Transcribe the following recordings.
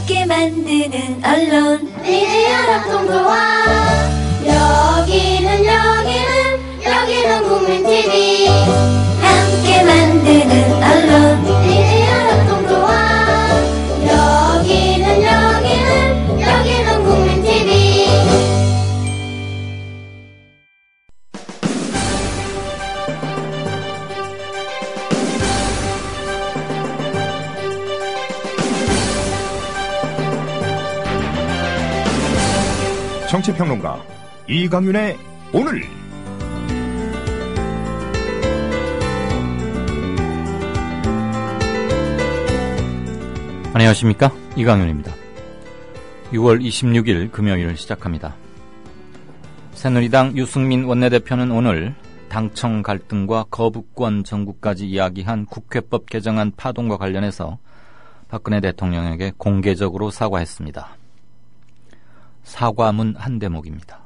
함께 만드는 언론 미디어 협동조합. 여기는 국민TV. 함께 만드는 언론 미디어 협동조합. 여기는 국민TV. 정치평론가 이강윤의 오늘. 안녕하십니까, 이강윤입니다. 6월 26일 금요일 시작합니다. 새누리당 유승민 원내대표는 오늘 당청 갈등과 거부권 정국까지 이야기한 국회법 개정안 파동과 관련해서 박근혜 대통령에게 공개적으로 사과했습니다. 사과문 한 대목입니다.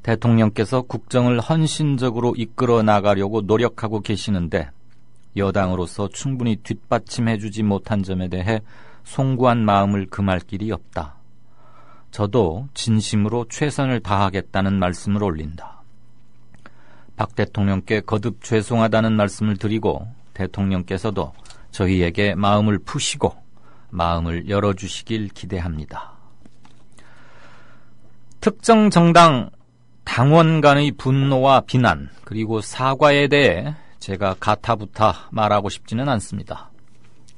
대통령께서 국정을 헌신적으로 이끌어 나가려고 노력하고 계시는데 여당으로서 충분히 뒷받침해주지 못한 점에 대해 송구한 마음을 금할 길이 없다. 저도 진심으로 최선을 다하겠다는 말씀을 올린다. 박 대통령께 거듭 죄송하다는 말씀을 드리고 대통령께서도 저희에게 마음을 푸시고 마음을 열어주시길 기대합니다. 특정 정당 당원 간의 분노와 비난 그리고 사과에 대해 제가 가타부타 말하고 싶지는 않습니다.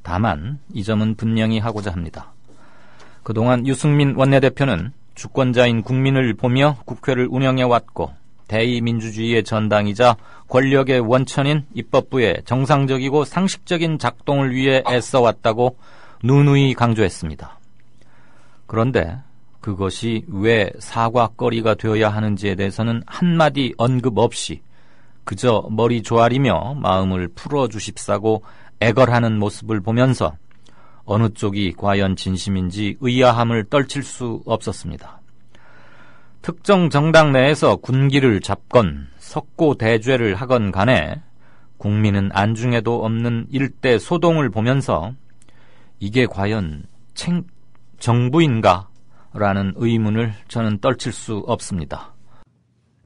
다만 이 점은 분명히 하고자 합니다. 그동안 유승민 원내대표는 주권자인 국민을 보며 국회를 운영해왔고 대의민주주의의 전당이자 권력의 원천인 입법부의 정상적이고 상식적인 작동을 위해 애써왔다고 누누이 강조했습니다. 그런데 그것이 왜 사과거리가 되어야 하는지에 대해서는 한마디 언급 없이 그저 머리 조아리며 마음을 풀어주십사고 애걸하는 모습을 보면서 어느 쪽이 과연 진심인지 의아함을 떨칠 수 없었습니다. 특정 정당 내에서 군기를 잡건 석고대죄를 하건 간에 국민은 안중에도 없는 일대 소동을 보면서 이게 과연 정부인가? 라는 의문을 저는 떨칠 수 없습니다.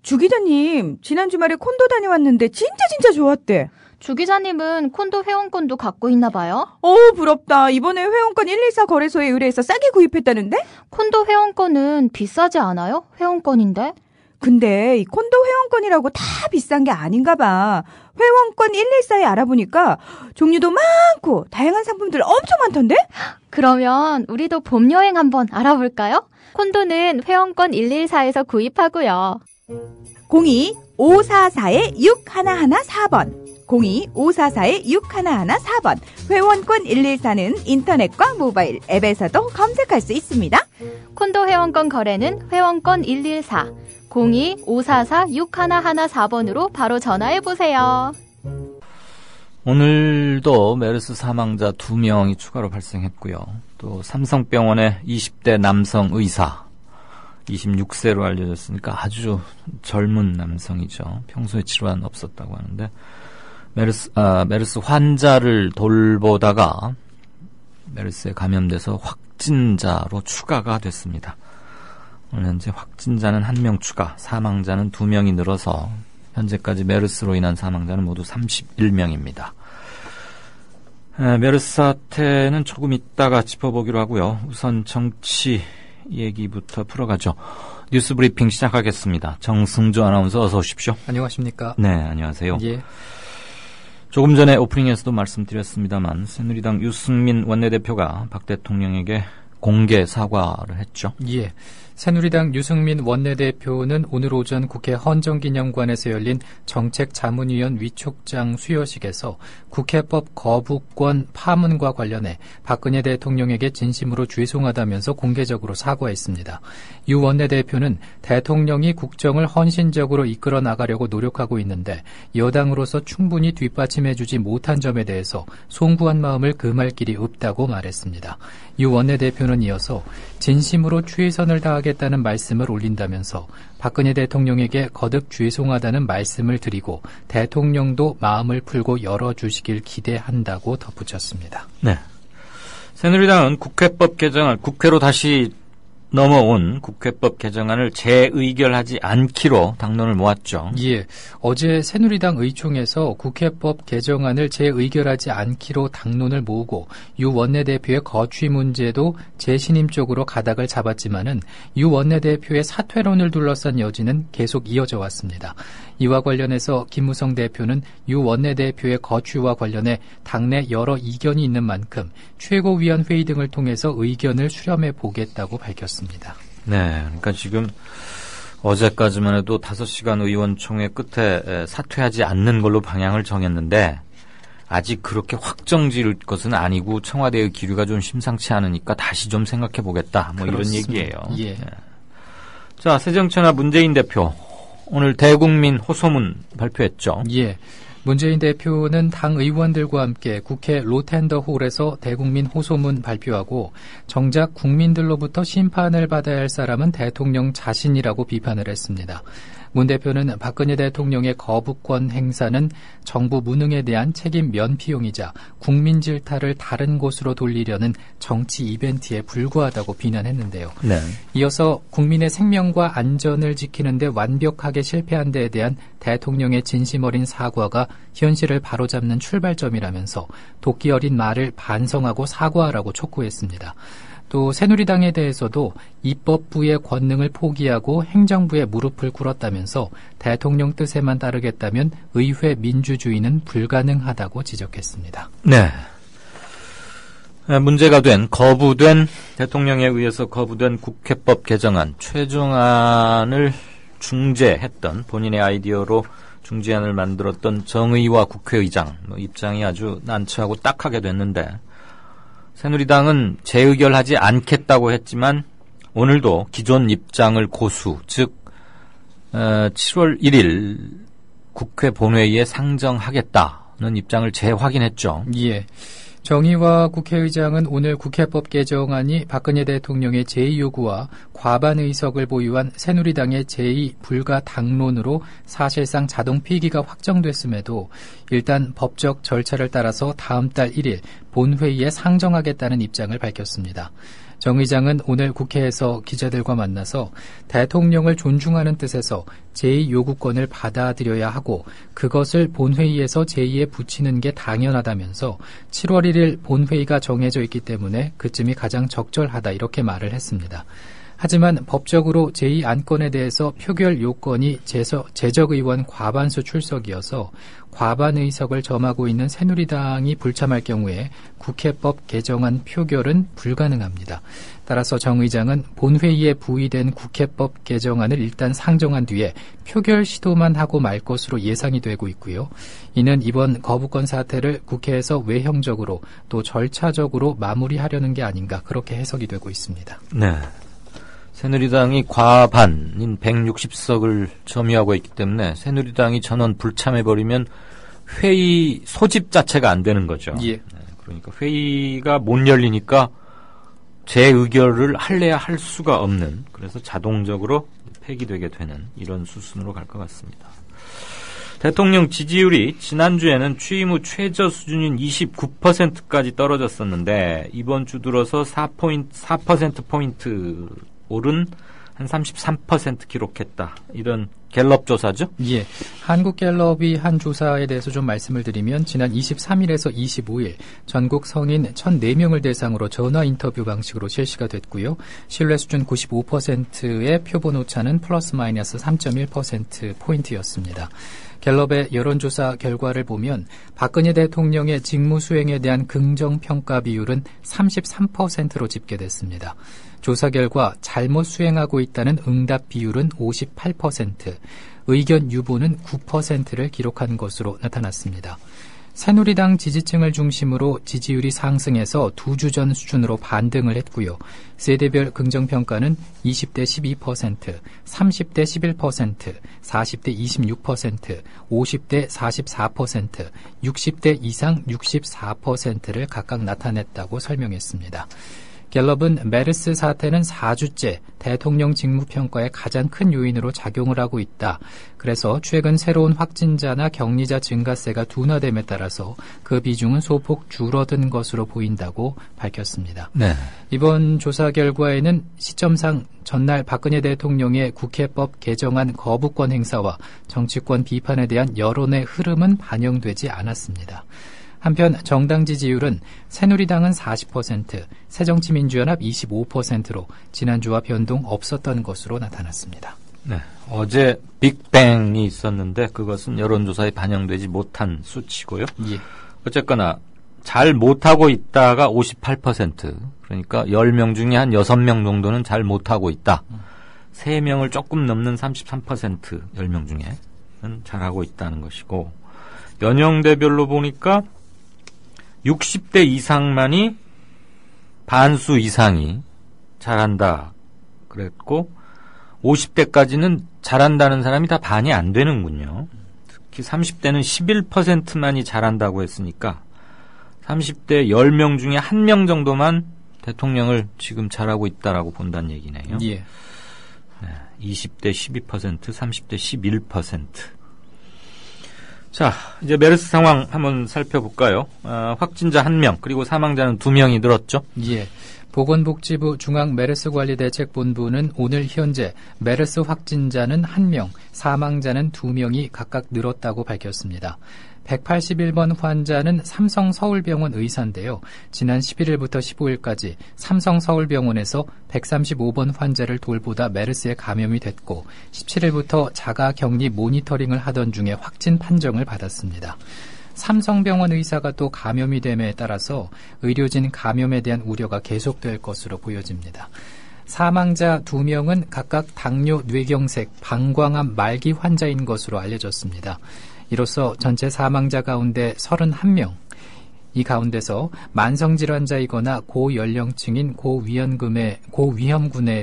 주 기자님, 지난 주말에 콘도 다녀왔는데 진짜 좋았대. 주 기자님은 콘도 회원권도 갖고 있나 봐요? 부럽다. 이번에 회원권 114 거래소에 의뢰해서 싸게 구입했다는데? 콘도 회원권은 비싸지 않아요? 회원권인데? 근데 이 콘도 회원권이라고 다 비싼 게 아닌가 봐. 회원권 114에 알아보니까 종류도 많고 다양한 상품들 엄청 많던데? 그러면 우리도 봄 여행 한번 알아볼까요? 콘도는 회원권 114에서 구입하고요. 02-544-6114번 02-544-6114번 회원권 114는 인터넷과 모바일 앱에서도 검색할 수 있습니다. 콘도 회원권 거래는 회원권 114 02-544-6114번으로 바로 전화해보세요. 오늘도 메르스 사망자 2명이 추가로 발생했고요. 또 삼성병원의 20대 남성 의사 26세로 알려졌으니까 아주 젊은 남성이죠. 평소에 질환 없었다고 하는데 메르스 환자를 돌보다가 메르스에 감염돼서 확진자로 추가가 됐습니다. 오늘 현재 확진자는 1명 추가, 사망자는 2명이 늘어서 현재까지 메르스로 인한 사망자는 모두 31명입니다. 메르스 사태는 조금 이따가 짚어보기로 하고요. 우선 정치 얘기부터 풀어가죠. 뉴스 브리핑 시작하겠습니다. 정승조 아나운서 어서 오십시오. 안녕하십니까? 네, 안녕하세요. 예. 조금 전에 오프닝에서도 말씀드렸습니다만 새누리당 유승민 원내대표가 박 대통령에게 공개 사과를 했죠. 예. 새누리당 유승민 원내대표는 오늘 오전 국회 헌정기념관에서 열린 정책자문위원 위촉장 수여식에서 국회법 거부권 파문과 관련해 박근혜 대통령에게 진심으로 죄송하다면서 공개적으로 사과했습니다. 유 원내대표는 대통령이 국정을 헌신적으로 이끌어 나가려고 노력하고 있는데 여당으로서 충분히 뒷받침해주지 못한 점에 대해서 송구한 마음을 금할 길이 없다고 말했습니다. 유 원내대표는 이어서 진심으로 최선을 다하겠다는 말씀을 올린다면서 박근혜 대통령에게 거듭 죄송하다는 말씀을 드리고 대통령도 마음을 풀고 열어주시길 기대한다고 덧붙였습니다. 네. 새누리당은 국회법 개정안, 국회로 다시 넘어온 국회법 개정안을 재의결하지 않기로 당론을 모았죠. 예, 어제 새누리당 의총에서 국회법 개정안을 재의결하지 않기로 당론을 모으고 유 원내대표의 거취 문제도 재신임 쪽으로 가닥을 잡았지만은 유 원내대표의 사퇴론을 둘러싼 여지는 계속 이어져 왔습니다. 이와 관련해서 김무성 대표는 유 원내대표의 거취와 관련해 당내 여러 이견이 있는 만큼 최고위원회의 등을 통해서 의견을 수렴해 보겠다고 밝혔습니다. 네, 그러니까 지금 어제까지만 해도 5시간 의원총회 끝에 사퇴하지 않는 걸로 방향을 정했는데 아직 그렇게 확정 지을 것은 아니고 청와대의 기류가 좀 심상치 않으니까 다시 좀 생각해 보겠다. 뭐 그렇습니다. 이런 얘기예요. 예. 네. 자, 새정치연합 문재인 대표 오늘 대국민 호소문 발표했죠. 예. 문재인 대표는 당 의원들과 함께 국회 로텐더홀에서 대국민 호소문 발표하고 정작 국민들로부터 심판을 받아야 할 사람은 대통령 자신이라고 비판을 했습니다. 문 대표는 박근혜 대통령의 거부권 행사는 정부 무능에 대한 책임 면피용이자 국민 질타를 다른 곳으로 돌리려는 정치 이벤트에 불과하다고 비난했는데요. 네. 이어서 국민의 생명과 안전을 지키는 데 완벽하게 실패한 데에 대한 대통령의 진심 어린 사과가 현실을 바로잡는 출발점이라면서 도끼 어린 말을 반성하고 사과하라고 촉구했습니다. 또 새누리당에 대해서도 입법부의 권능을 포기하고 행정부에 무릎을 꿇었다면서 대통령 뜻에만 따르겠다면 의회 민주주의는 불가능하다고 지적했습니다. 네. 문제가 된 거부된 대통령에 의해서 거부된 국회법 개정안 최종안을 중재했던 본인의 아이디어로 중재안을 만들었던 정의와 국회의장 입장이 아주 난처하고 딱하게 됐는데 새누리당은 재의결하지 않겠다고 했지만 오늘도 기존 입장을 고수, 즉 7월 1일 국회 본회의에 상정하겠다는 입장을 재확인했죠. 예. 정의와 국회의장은 오늘 국회법 개정안이 박근혜 대통령의 제2요구와 과반 의석을 보유한 새누리당의 제2 불가 당론으로 사실상 자동 폐기가 확정됐음에도 일단 법적 절차를 따라서 다음 달 1일 본회의에 상정하겠다는 입장을 밝혔습니다. 정 의장은 오늘 국회에서 기자들과 만나서 대통령을 존중하는 뜻에서 제2요구권을 받아들여야 하고 그것을 본회의에서 제2에 붙이는 게 당연하다면서 7월 1일 본회의가 정해져 있기 때문에 그쯤이 가장 적절하다 이렇게 말을 했습니다. 하지만 법적으로 제2안건에 대해서 표결 요건이 재적의원 과반수 출석이어서 과반 의석을 점하고 있는 새누리당이 불참할 경우에 국회법 개정안 표결은 불가능합니다. 따라서 정 의장은 본회의에 부의된 국회법 개정안을 일단 상정한 뒤에 표결 시도만 하고 말 것으로 예상이 되고 있고요. 이는 이번 거부권 사태를 국회에서 외형적으로 또 절차적으로 마무리하려는 게 아닌가 그렇게 해석이 되고 있습니다. 네. 새누리당이 과반인 160석을 점유하고 있기 때문에 새누리당이 전원 불참해버리면 회의 소집 자체가 안 되는 거죠. 예. 네, 그러니까 회의가 못 열리니까 재의결을 할래야 할 수가 없는, 그래서 자동적으로 폐기되게 되는 이런 수순으로 갈 것 같습니다. 대통령 지지율이 지난주에는 취임 후 최저 수준인 29%까지 떨어졌었는데 이번 주 들어서 4%포인트 오른 한 33% 기록했다. 이런 갤럽 조사죠? 예. 한국갤럽이 한 조사에 대해서 좀 말씀을 드리면 지난 23일에서 25일 전국 성인 1,004명을 대상으로 전화 인터뷰 방식으로 실시가 됐고요. 신뢰 수준 95%의 표본 오차는 플러스 마이너스 3.1%포인트였습니다. 갤럽의 여론조사 결과를 보면 박근혜 대통령의 직무 수행에 대한 긍정평가 비율은 33%로 집계됐습니다. 조사 결과 잘못 수행하고 있다는 응답 비율은 58%, 의견 유보는 9%를 기록한 것으로 나타났습니다. 새누리당 지지층을 중심으로 지지율이 상승해서 2주 전 수준으로 반등을 했고요. 세대별 긍정평가는 20대 12%, 30대 11%, 40대 26%, 50대 44%, 60대 이상 64%를 각각 나타냈다고 설명했습니다. 갤럽은 메르스 사태는 4주째 대통령 직무평가에 가장 큰 요인으로 작용을 하고 있다. 그래서 최근 새로운 확진자나 격리자 증가세가 둔화됨에 따라서 그 비중은 소폭 줄어든 것으로 보인다고 밝혔습니다. 네. 이번 조사 결과에는 시점상 전날 박근혜 대통령의 국회법 개정안 거부권 행사와 정치권 비판에 대한 여론의 흐름은 반영되지 않았습니다. 한편 정당 지지율은 새누리당은 40%, 새정치민주연합 25%로 지난주와 변동 없었던 것으로 나타났습니다. 네. 어제 빅뱅이 있었는데 그것은 여론조사에 반영되지 못한 수치고요. 예. 어쨌거나 잘 못하고 있다가 58%, 그러니까 10명 중에 한 6명 정도는 잘 못하고 있다. 3명을 조금 넘는 33%, 10명 중에는 잘하고 있다는 것이고, 연령대별로 보니까 60대 이상만이 반수 이상이 잘한다 그랬고, 50대까지는 잘한다는 사람이 다 반이 안 되는군요. 특히 30대는 11%만이 잘한다고 했으니까 30대 10명 중에 1명 정도만 대통령을 지금 잘하고 있다라고 본다는 얘기네요. 예. 20대 12%, 30대 11%. 자, 이제 메르스 상황 한번 살펴볼까요? 확진자 1명, 그리고 사망자는 2명이 늘었죠? 예. 보건복지부 중앙메르스관리대책본부는 오늘 현재 메르스 확진자는 1명, 사망자는 2명이 각각 늘었다고 밝혔습니다. 181번 환자는 삼성서울병원 의사인데요. 지난 11일부터 15일까지 삼성서울병원에서 135번 환자를 돌보다 메르스에 감염이 됐고 17일부터 자가격리 모니터링을 하던 중에 확진 판정을 받았습니다. 삼성병원 의사가 또 감염이 됨에 따라서 의료진 감염에 대한 우려가 계속될 것으로 보여집니다. 사망자 2명은 각각 당뇨, 뇌경색, 방광암 말기 환자인 것으로 알려졌습니다. 이로써 전체 사망자 가운데 31명, 이 가운데서 만성질환자이거나 고연령층인 고위험군의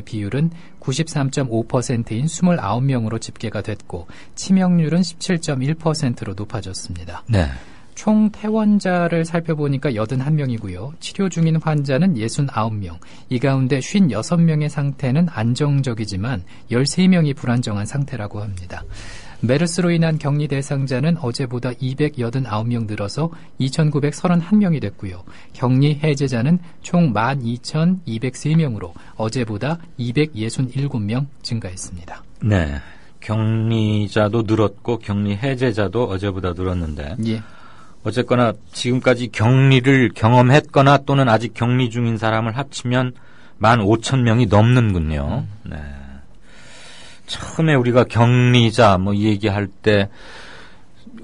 비율은 93.5%인 29명으로 집계가 됐고 치명률은 17.1%로 높아졌습니다. 네. 총 퇴원자를 살펴보니까 81명이고요. 치료 중인 환자는 69명. 이 가운데 56명의 상태는 안정적이지만 13명이 불안정한 상태라고 합니다. 메르스로 인한 격리 대상자는 어제보다 289명 늘어서 2,931명이 됐고요. 격리 해제자는 총 12,203명으로 어제보다 267명 증가했습니다. 네. 격리자도 늘었고 격리 해제자도 어제보다 늘었는데 예. 어쨌거나 지금까지 격리를 경험했거나 또는 아직 격리 중인 사람을 합치면 15,000명이 넘는군요. 네. 처음에 우리가 격리자 이 얘기할 때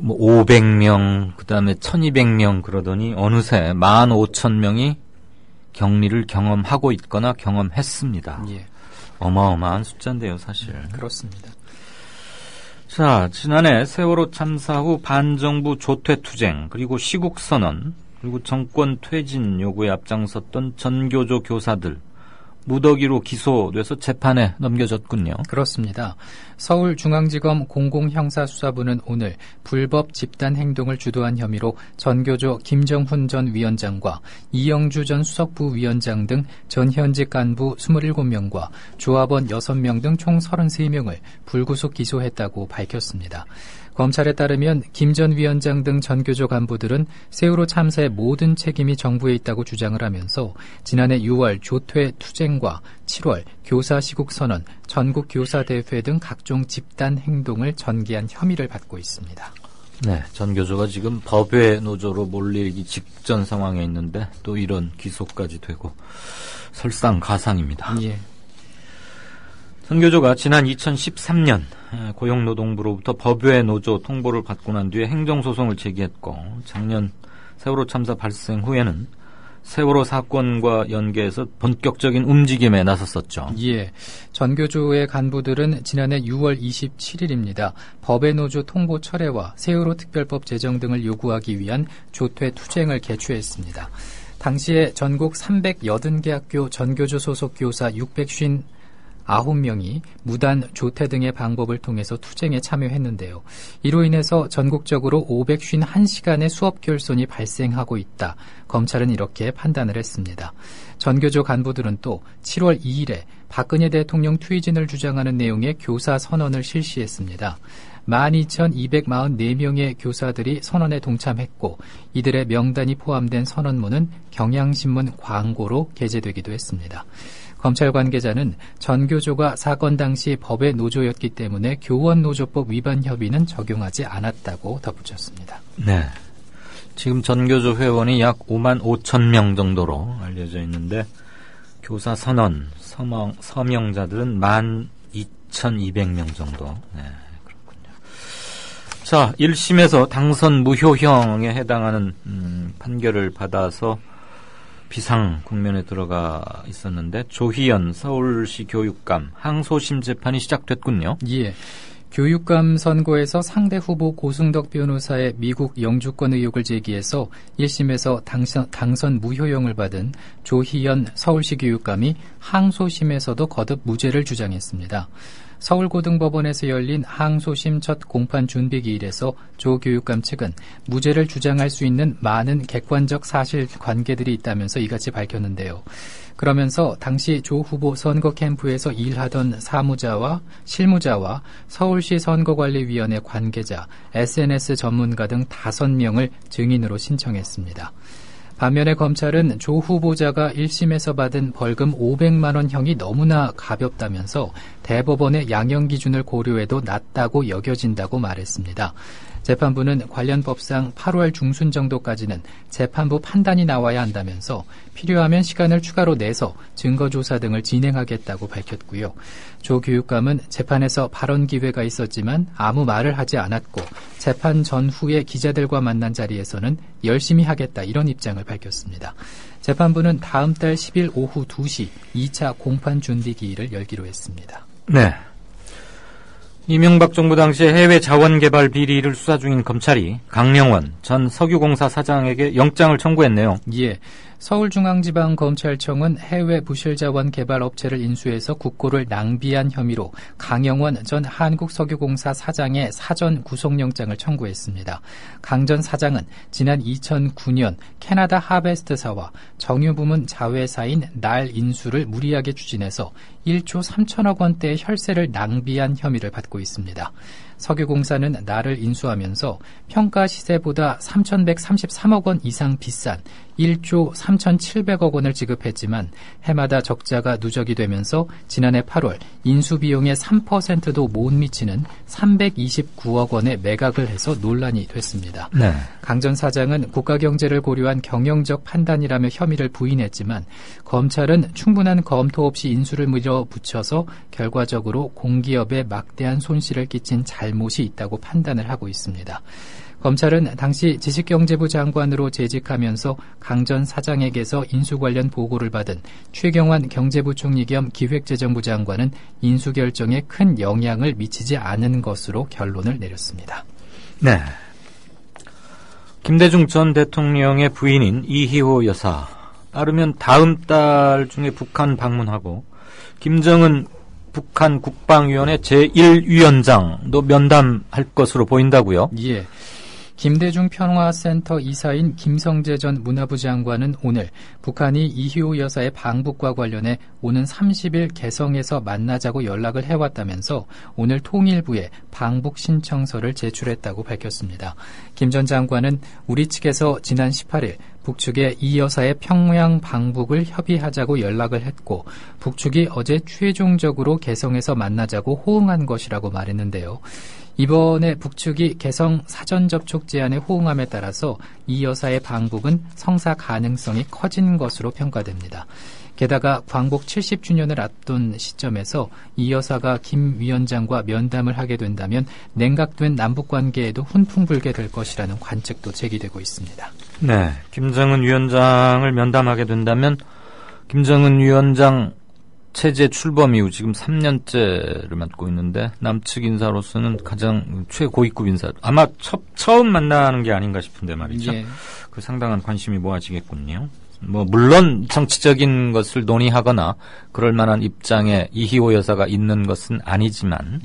500명, 그다음에 1,200명 그러더니 어느새 15,000명이 격리를 경험하고 있거나 경험했습니다. 예. 어마어마한 숫자인데요, 사실. 그렇습니다. 자, 지난해 세월호 참사 후 반정부 조퇴투쟁, 그리고 시국선언, 그리고 정권 퇴진 요구에 앞장섰던 전교조 교사들, 무더기로 기소돼서 재판에 넘겨졌군요. 그렇습니다. 서울중앙지검 공공형사수사부는 오늘 불법 집단행동을 주도한 혐의로 전교조 김정훈 전 위원장과 이영주 전 수석부 위원장 등 전현직 간부 27명과 조합원 6명 등 총 33명을 불구속 기소했다고 밝혔습니다. 검찰에 따르면 김 전 위원장 등 전교조 간부들은 세월호 참사의 모든 책임이 정부에 있다고 주장을 하면서 지난해 6월 조퇴 투쟁과 7월 교사 시국 선언, 전국 교사 대회 등 각종 집단 행동을 전개한 혐의를 받고 있습니다. 네, 전교조가 지금 법외 노조로 몰리기 직전 상황에 있는데 또 이런 기소까지 되고 설상가상입니다. 예. 전교조가 지난 2013년 고용노동부로부터 법외 노조 통보를 받고 난 뒤에 행정소송을 제기했고 작년 세월호 참사 발생 후에는 세월호 사건과 연계해서 본격적인 움직임에 나섰었죠. 예, 전교조의 간부들은 지난해 6월 27일입니다. 법외 노조 통보 철회와 세월호 특별법 제정 등을 요구하기 위한 조퇴 투쟁을 개최했습니다. 당시에 전국 380개 학교 전교조 소속 교사 659명이 무단 조퇴 등의 방법을 통해서 투쟁에 참여했는데요. 이로 인해서 전국적으로 551시간의 수업 결손이 발생하고 있다. 검찰은 이렇게 판단을 했습니다. 전교조 간부들은 또 7월 2일에 박근혜 대통령 퇴진을 주장하는 내용의 교사 선언을 실시했습니다. 12,244명의 교사들이 선언에 동참했고 이들의 명단이 포함된 선언문은 경향신문 광고로 게재되기도 했습니다. 검찰 관계자는 전교조가 사건 당시 법의 노조였기 때문에 교원노조법 위반 협의는 적용하지 않았다고 덧붙였습니다. 네. 지금 전교조 회원이 약 5만 5천 명 정도로 알려져 있는데 교사 선언, 서명자들은 12,200명 정도. 네, 그렇군요. 자, 1심에서 당선 무효형에 해당하는 판결을 받아서 비상 국면에 들어가 있었는데 조희연 서울시 교육감 항소심 재판이 시작됐군요. 예. 교육감 선거에서 상대 후보 고승덕 변호사의 미국 영주권 의혹을 제기해서 1심에서 당선 무효형을 받은 조희연 서울시 교육감이 항소심에서도 거듭 무죄를 주장했습니다. 서울고등법원에서 열린 항소심 첫 공판 준비기일에서 조 교육감 측은 무죄를 주장할 수 있는 많은 객관적 사실관계들이 있다면서 이같이 밝혔는데요. 그러면서 당시 조 후보 선거 캠프에서 일하던 사무자와 실무자와 서울시 선거관리위원회 관계자, SNS 전문가 등 5명을 증인으로 신청했습니다. 반면에 검찰은 조 후보자가 1심에서 받은 벌금 500만 원형이 너무나 가볍다면서 대법원의 양형 기준을 고려해도 낮다고 여겨진다고 말했습니다. 재판부는 관련 법상 8월 중순 정도까지는 재판부 판단이 나와야 한다면서 필요하면 시간을 추가로 내서 증거조사 등을 진행하겠다고 밝혔고요. 조 교육감은 재판에서 발언 기회가 있었지만 아무 말을 하지 않았고 재판 전후에 기자들과 만난 자리에서는 열심히 하겠다 이런 입장을 밝혔습니다. 재판부는 다음 달 10일 오후 2시 2차 공판 준비 기일을 열기로 했습니다. 네. 이명박 정부 당시에 해외 자원개발 비리를 수사 중인 검찰이 강영원 전 석유공사 사장에게 영장을 청구했네요. 예. 서울중앙지방검찰청은 해외 부실자원 개발 업체를 인수해서 국고를 낭비한 혐의로 강영원 전 한국석유공사 사장의 사전 구속영장을 청구했습니다. 강 전 사장은 지난 2009년 캐나다 하베스트사와 정유부문 자회사인 날 인수를 무리하게 추진해서 1조 3천억 원대의 혈세를 낭비한 혐의를 받고 있습니다. 석유공사는 날을 인수하면서 평가 시세보다 3,133억 원 이상 비싼 1조 3,700억 원을 지급했지만 해마다 적자가 누적이 되면서 지난해 8월 인수비용의 3%도 못 미치는 329억 원의 매각을 해서 논란이 됐습니다. 네. 강 전 사장은 국가경제를 고려한 경영적 판단이라며 혐의를 부인했지만 검찰은 충분한 검토 없이 인수를 밀어붙여서 결과적으로 공기업에 막대한 손실을 끼친 잘못이 있다고 판단을 하고 있습니다. 검찰은 당시 지식경제부 장관으로 재직하면서 강 전 사장에게서 인수 관련 보고를 받은 최경환 경제부총리 겸 기획재정부 장관은 인수 결정에 큰 영향을 미치지 않은 것으로 결론을 내렸습니다. 네. 김대중 전 대통령의 부인인 이희호 여사 따르면 다음 달 중에 북한 방문하고 김정은 북한 국방위원회 제1위원장도 면담할 것으로 보인다고요? 예. 김대중 평화센터 이사인 김성재 전 문화부 장관은 오늘 북한이 이희호 여사의 방북과 관련해 오는 30일 개성에서 만나자고 연락을 해왔다면서 오늘 통일부에 방북 신청서를 제출했다고 밝혔습니다. 김 전 장관은 우리 측에서 지난 18일 북측에 이 여사의 평양 방북을 협의하자고 연락을 했고 북측이 어제 최종적으로 개성에서 만나자고 호응한 것이라고 말했는데요. 이번에 북측이 개성 사전 접촉 제안에 호응함에 따라서 이 여사의 방북은 성사 가능성이 커진 것으로 평가됩니다. 게다가 광복 70주년을 앞둔 시점에서 이 여사가 김 위원장과 면담을 하게 된다면 냉각된 남북관계에도 훈풍 불게 될 것이라는 관측도 제기되고 있습니다. 네, 김정은 위원장을 면담하게 된다면 김정은 위원장 체제 출범 이후 지금 3년째를 맡고 있는데 남측 인사로서는 가장 최고위급 인사 아마 처음 만나는 게 아닌가 싶은데 말이죠. 예. 그 상당한 관심이 모아지겠군요. 물론 정치적인 것을 논의하거나 그럴 만한 입장에 이희호 여사가 있는 것은 아니지만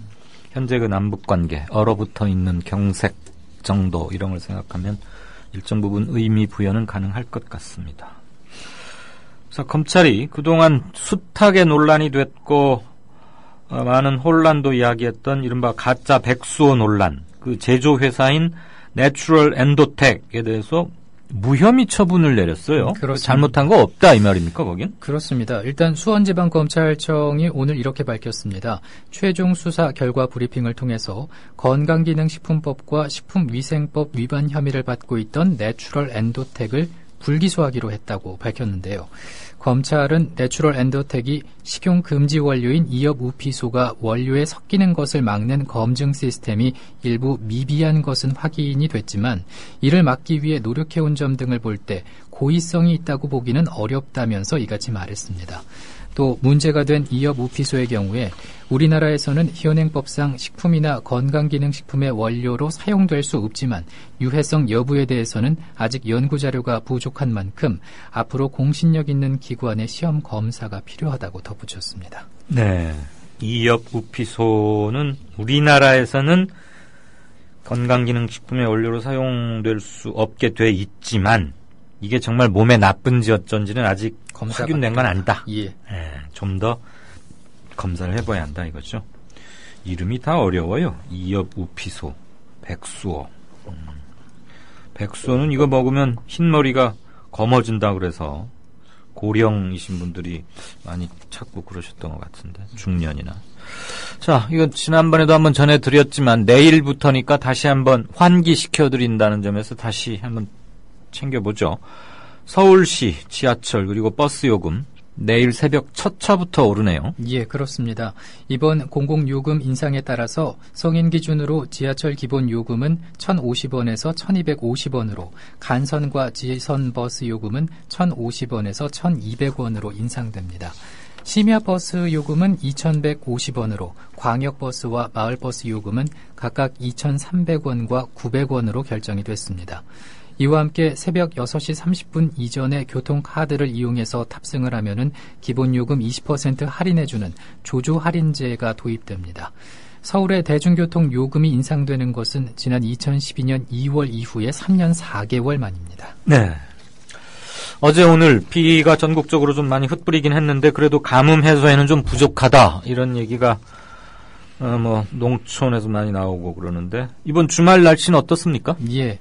현재 그 남북관계 얼어붙어 있는 경색 정도 이런 걸 생각하면 일정 부분 의미 부여는 가능할 것 같습니다. 그래서 검찰이 그동안 숱하게 논란이 됐고 많은 혼란도 이야기했던 이른바 가짜 백수호 논란, 그 제조회사인 내추럴 엔도텍에 대해서 무혐의 처분을 내렸어요. 그렇습니다. 잘못한 거 없다 이 말입니까, 거긴? 그렇습니다. 일단 수원지방검찰청이 오늘 이렇게 밝혔습니다. 최종 수사 결과 브리핑을 통해서 건강기능식품법과 식품위생법 위반 혐의를 받고 있던 내추럴 엔도텍을 불기소하기로 했다고 밝혔는데요. 검찰은 내추럴 엔도텍이 식용 금지 원료인 이엽우피소가 원료에 섞이는 것을 막는 검증 시스템이 일부 미비한 것은 확인이 됐지만 이를 막기 위해 노력해온 점 등을 볼 때 고의성이 있다고 보기는 어렵다면서 이같이 말했습니다. 또 문제가 된 이엽우피소의 경우에 우리나라에서는 현행법상 식품이나 건강기능식품의 원료로 사용될 수 없지만 유해성 여부에 대해서는 아직 연구자료가 부족한 만큼 앞으로 공신력 있는 기관의 시험 검사가 필요하다고 덧붙였습니다. 네, 이엽우피소는 우리나라에서는 건강기능식품의 원료로 사용될 수 없게 돼 있지만 이게 정말 몸에 나쁜지 어쩐지는 아직 확인된 건 아니다. 예. 좀 더 검사를 해봐야 한다 이거죠. 이름이 다 어려워요. 이엽우피소, 백수호. 백수호는 이거 먹으면 흰머리가 검어진다 그래서 고령이신 분들이 많이 찾고 그러셨던 것 같은데, 중년이나. 자, 이건 지난번에도 한번 전해드렸지만 내일부터니까 다시 한번 환기시켜드린다는 점에서 다시 한번 챙겨보죠. 서울시 지하철 그리고 버스 요금 내일 새벽 첫 차부터 오르네요. 예, 그렇습니다. 이번 공공요금 인상에 따라서 성인 기준으로 지하철 기본 요금은 1,050원에서 1,250원으로, 간선과 지선 버스 요금은 1,050원에서 1,200원으로 인상됩니다. 심야버스 요금은 2,150원으로, 광역버스와 마을버스 요금은 각각 2,300원과 900원으로 결정이 됐습니다. 이와 함께 새벽 6시 30분 이전에 교통카드를 이용해서 탑승을 하면은 기본요금 20% 할인해주는 조조 할인제가 도입됩니다. 서울의 대중교통 요금이 인상되는 것은 지난 2012년 2월 이후에 3년 4개월 만입니다. 네. 어제 오늘 비가 전국적으로 좀 많이 흩뿌리긴 했는데 그래도 가뭄 해소에는 좀 부족하다 이런 얘기가 농촌에서 많이 나오고 그러는데 이번 주말 날씨는 어떻습니까? 예.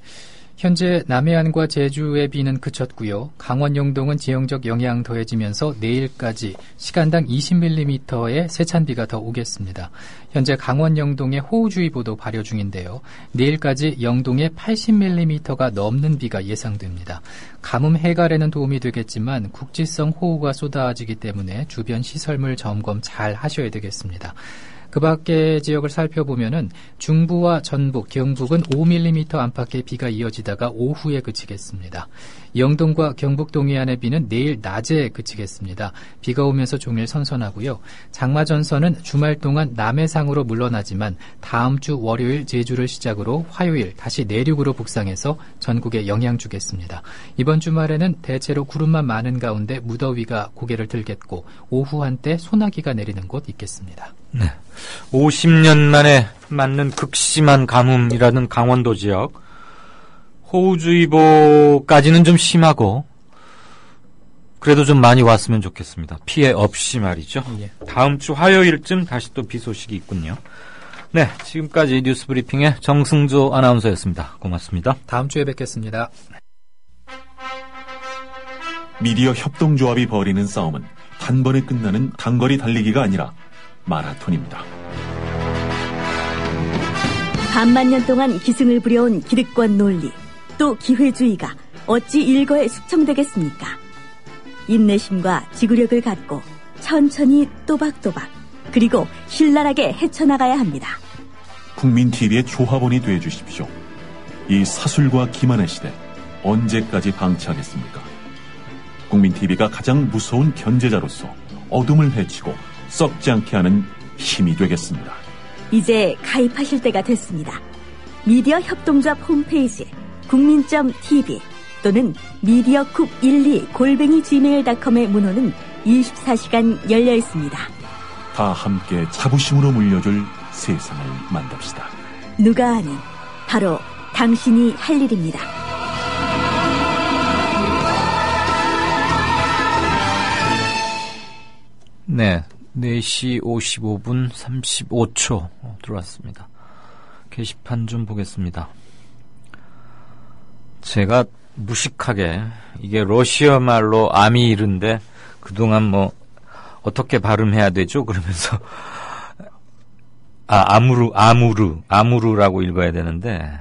현재 남해안과 제주의 비는 그쳤고요. 강원 영동은 지형적 영향 더해지면서 내일까지 시간당 20mm의 세찬비가 더 오겠습니다. 현재 강원 영동에 호우주의보도 발효 중인데요. 내일까지 영동에 80mm가 넘는 비가 예상됩니다. 가뭄 해갈에는 도움이 되겠지만 국지성 호우가 쏟아지기 때문에 주변 시설물 점검 잘 하셔야 되겠습니다. 그 밖의 지역을 살펴보면은 중부와 전북, 경북은 5mm 안팎의 비가 이어지다가 오후에 그치겠습니다. 영동과 경북 동해안의 비는 내일 낮에 그치겠습니다. 비가 오면서 종일 선선하고요. 장마 전선은 주말 동안 남해상으로 물러나지만 다음 주 월요일 제주를 시작으로 화요일 다시 내륙으로 북상해서 전국에 영향 주겠습니다. 이번 주말에는 대체로 구름만 많은 가운데 무더위가 고개를 들겠고 오후 한때 소나기가 내리는 곳 있겠습니다. 네. 50년 만에 맞는 극심한 가뭄이라는 강원도 지역, 호우주의보까지는 좀 심하고 그래도 좀 많이 왔으면 좋겠습니다. 피해 없이 말이죠. 예. 다음 주 화요일쯤 다시 또 비 소식이 있군요. 네, 지금까지 뉴스브리핑의 정승조 아나운서였습니다. 고맙습니다. 다음 주에 뵙겠습니다. 미디어 협동조합이 벌이는 싸움은 단번에 끝나는 단거리 달리기가 아니라 마라톤입니다. 반만 년 동안 기승을 부려온 기득권 논리, 또 기회주의가 어찌 일거에 숙청되겠습니까? 인내심과 지구력을 갖고 천천히 또박또박 그리고 신랄하게 헤쳐나가야 합니다. 국민TV의 조합원이 되어주십시오. 이 사술과 기만의 시대 언제까지 방치하겠습니까? 국민TV가 가장 무서운 견제자로서 어둠을 헤치고 썩지 않게 하는 힘이 되겠습니다. 이제 가입하실 때가 됐습니다. 미디어 협동조합 홈페이지 국민.tv 또는 mediacoup12@gmail.com의 문호는 24시간 열려 있습니다. 다 함께 자부심으로 물려줄 세상을 만듭시다. 누가 아닌 바로 당신이 할 일입니다. 네, 4시 55분 35초 들어왔습니다. 게시판 좀 보겠습니다. 제가 무식하게 이게 러시아 말로 아미르인데 그동안 뭐 어떻게 발음해야 되죠? 그러면서 아무르라고 읽어야 되는데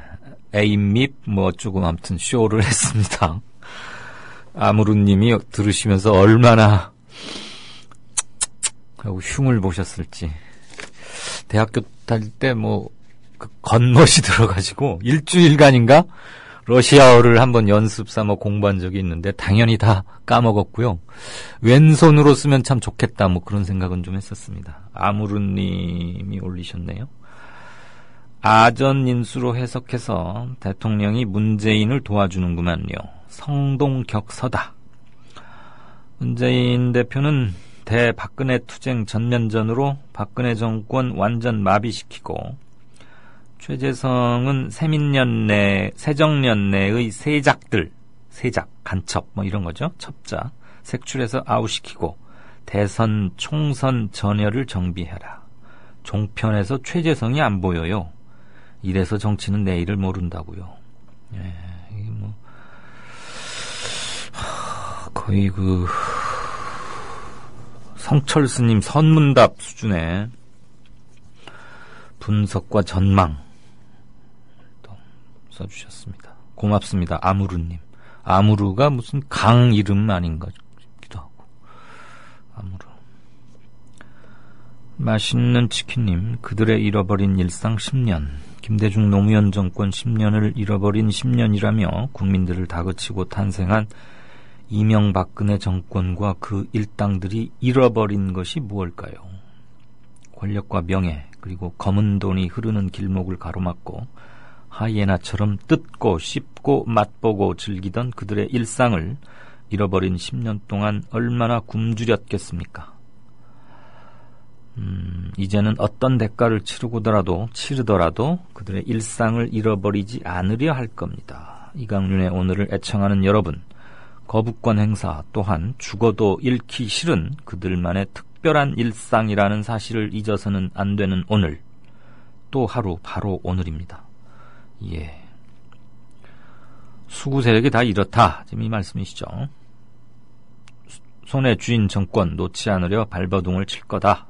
에임밉 뭐 어쩌고 아무튼 쇼를 했습니다. 아무르님이 들으시면서 얼마나 하고 흉을 보셨을지. 대학교 다닐 때 뭐 그 겉멋이 들어가지고 일주일간인가 러시아어를 한번 연습 삼아 공부한 적이 있는데 당연히 다 까먹었고요. 왼손으로 쓰면 참 좋겠다 뭐 그런 생각은 좀 했었습니다. 아무르님이 올리셨네요. 아전인수로 해석해서 대통령이 문재인을 도와주는구만요. 성동격서다. 문재인 대표는 대박근혜 투쟁 전면전으로 박근혜 정권 완전 마비시키고 최재성은 새정년 내의 세작, 간첩 뭐 이런 거죠. 첩자 색출해서 아웃시키고 대선, 총선 전열을 정비해라. 종편에서 최재성이 안 보여요. 이래서 정치는 내일을 모른다고요. 예, 이게 뭐 거의 그 성철스님 선문답 수준의 분석과 전망 또 써주셨습니다. 고맙습니다. 아무르님. 아무르가 무슨 강 이름 아닌가 싶기도 하고. 아무르. 맛있는 치킨님. 그들의 잃어버린 일상 10년. 김대중 노무현 정권 10년을 잃어버린 10년이라며 국민들을 다그치고 탄생한 이명박근혜 정권과 그 일당들이 잃어버린 것이 무엇일까요? 권력과 명예 그리고 검은 돈이 흐르는 길목을 가로막고 하이에나처럼 뜯고 씹고 맛보고 즐기던 그들의 일상을 잃어버린 10년 동안 얼마나 굶주렸겠습니까? 이제는 어떤 대가를 치르더라도 그들의 일상을 잃어버리지 않으려 할 겁니다. 이강윤의 오늘을 애청하는 여러분, 거부권 행사 또한 죽어도 잃기 싫은 그들만의 특별한 일상이라는 사실을 잊어서는 안 되는 오늘, 또 하루 바로 오늘입니다. 예, 수구 세력이 다 이렇다, 지금 이 말씀이시죠. 손에 쥐인 정권 놓지 않으려 발버둥을 칠 거다.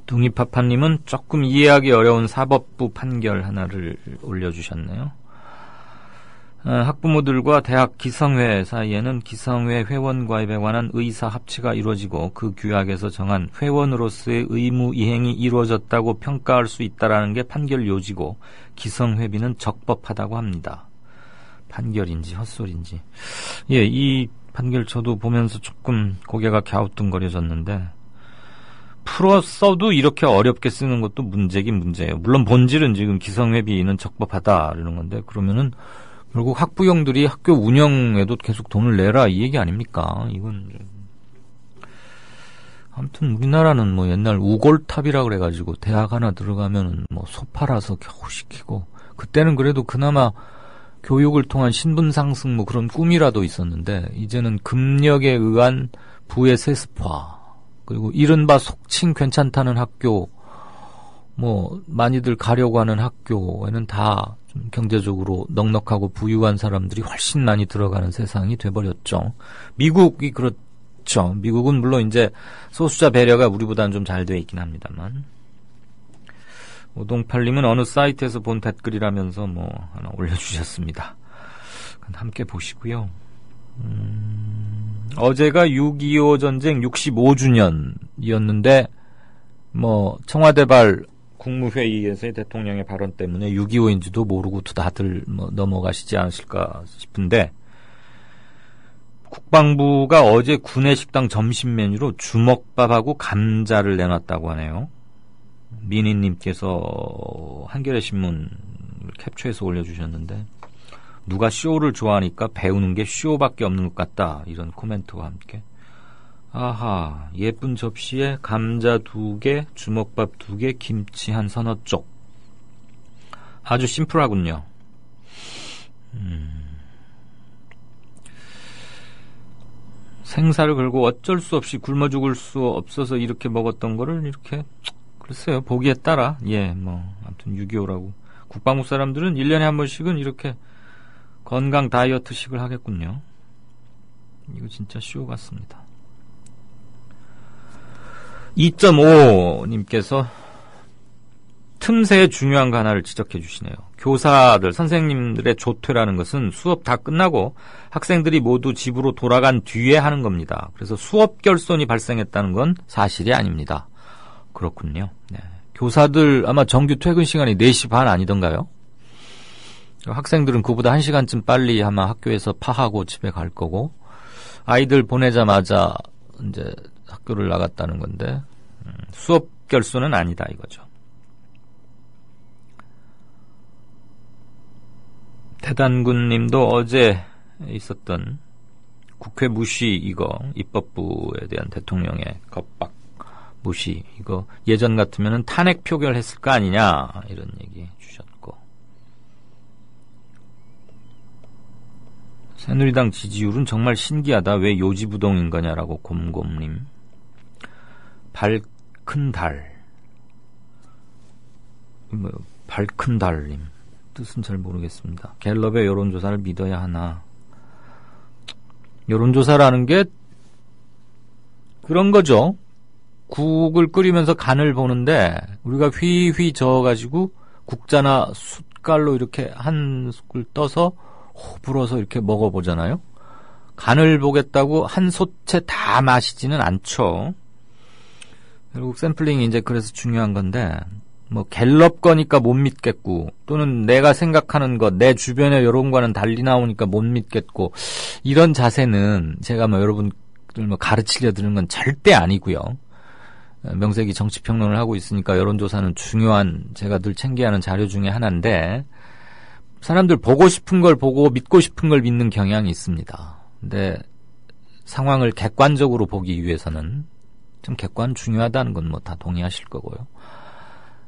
둥이파파님은 조금 이해하기 어려운 사법부 판결 하나를 올려주셨네요. 학부모들과 대학 기성회 사이에는 기성회 회원 가입에 관한 의사 합치가 이루어지고 그 규약에서 정한 회원으로서의 의무 이행이 이루어졌다고 평가할 수 있다라는 게 판결 요지고 기성회비는 적법하다고 합니다. 판결인지 헛소리인지. 예, 이 판결 저도 보면서 조금 고개가 갸우뚱거려졌는데 풀어 써도 이렇게 어렵게 쓰는 것도 문제긴 문제예요. 물론 본질은 지금 기성회비는 적법하다 이러는 건데 그러면은 결국 학부형들이 학교 운영에도 계속 돈을 내라 이 얘기 아닙니까? 이건 아무튼 우리나라는 뭐 옛날 우골탑이라 그래가지고 대학 하나 들어가면은 뭐 소팔아서 겨우 시키고 그때는 그래도 그나마 교육을 통한 신분 상승 뭐 그런 꿈이라도 있었는데 이제는 금력에 의한 부의 세습화 그리고 이른바 속칭 괜찮다는 학교 뭐 많이들 가려고 하는 학교에는 다 좀 경제적으로 넉넉하고 부유한 사람들이 훨씬 많이 들어가는 세상이 돼버렸죠. 미국이 그렇죠. 미국은 물론 이제 소수자 배려가 우리보다는 좀 잘 돼 있긴 합니다만. 오동팔님은 어느 사이트에서 본 댓글이라면서 뭐 하나 올려주셨습니다. 함께 보시고요. 어제가 6.25 전쟁 65주년이었는데 뭐 청와대발 국무회의에서의 대통령의 발언 때문에 6.25인지도 모르고 다들 뭐 넘어가시지 않으실까 싶은데 국방부가 어제 구내식당 점심 메뉴로 주먹밥하고 감자를 내놨다고 하네요. 미니님께서 한겨레신문을 캡처해서 올려주셨는데 누가 쇼를 좋아하니까 배우는 게 쇼밖에 없는 것 같다 이런 코멘트와 함께 아하, 예쁜 접시에 감자 2개, 주먹밥 2개, 김치 한 서너 쪽. 아주 심플하군요. 생사를 걸고 어쩔 수 없이 굶어 죽을 수 없어서 이렇게 먹었던 거를 이렇게, 글쎄요, 보기에 따라, 아무튼 6.25라고. 국방부 사람들은 1년에 한 번씩은 이렇게 건강 다이어트식을 하겠군요. 이거 진짜 쇼 같습니다. 2.5님께서 틈새의 중요한 거 하나를 지적해 주시네요. 교사들, 선생님들의 조퇴라는 것은 수업 다 끝나고 학생들이 모두 집으로 돌아간 뒤에 하는 겁니다. 그래서 수업 결손이 발생했다는 건 사실이 아닙니다. 그렇군요. 네. 교사들 아마 정규 퇴근 시간이 4시 반 아니던가요? 학생들은 그보다 1시간쯤 빨리 아마 학교에서 파하고 집에 갈 거고, 아이들 보내자마자 이제 학교를 나갔다는 건데, 수업 결손은 아니다 이거죠. 태단군 님도 어제 있었던 국회 무시 이거, 입법부에 대한 대통령의 겁박 무시, 이거 예전 같으면 탄핵 표결했을 거 아니냐 이런 얘기 주셨고, 새누리당 지지율은 정말 신기하다. 왜 요지부동인 거냐라고 곰곰님. 밝은 달, 밝은 달님 뜻은 잘 모르겠습니다. 갤럽의 여론조사를 믿어야 하나. 여론조사라는 게 그런 거죠. 국을 끓이면서 간을 보는데 우리가 휘휘 저어가지고 국자나 숟갈로 이렇게 한 숟갈 떠서 불어서 이렇게 먹어보잖아요. 간을 보겠다고 한 솥에 다 마시지는 않죠. 결국 샘플링이 이제 그래서 중요한 건데, 갤럽 거니까 못 믿겠고, 또는 내가 생각하는 것, 내 주변의 여론과는 달리 나오니까 못 믿겠고, 이런 자세는 제가 여러분들 가르치려 드는 건 절대 아니고요. 명색이 정치평론을 하고 있으니까 여론조사는 중요한, 제가 늘 챙겨야 하는 자료 중에 하나인데, 사람들 보고 싶은 걸 보고 믿고 싶은 걸 믿는 경향이 있습니다. 근데 상황을 객관적으로 보기 위해서는 좀 객관 중요하다는 건 다 동의하실 거고요.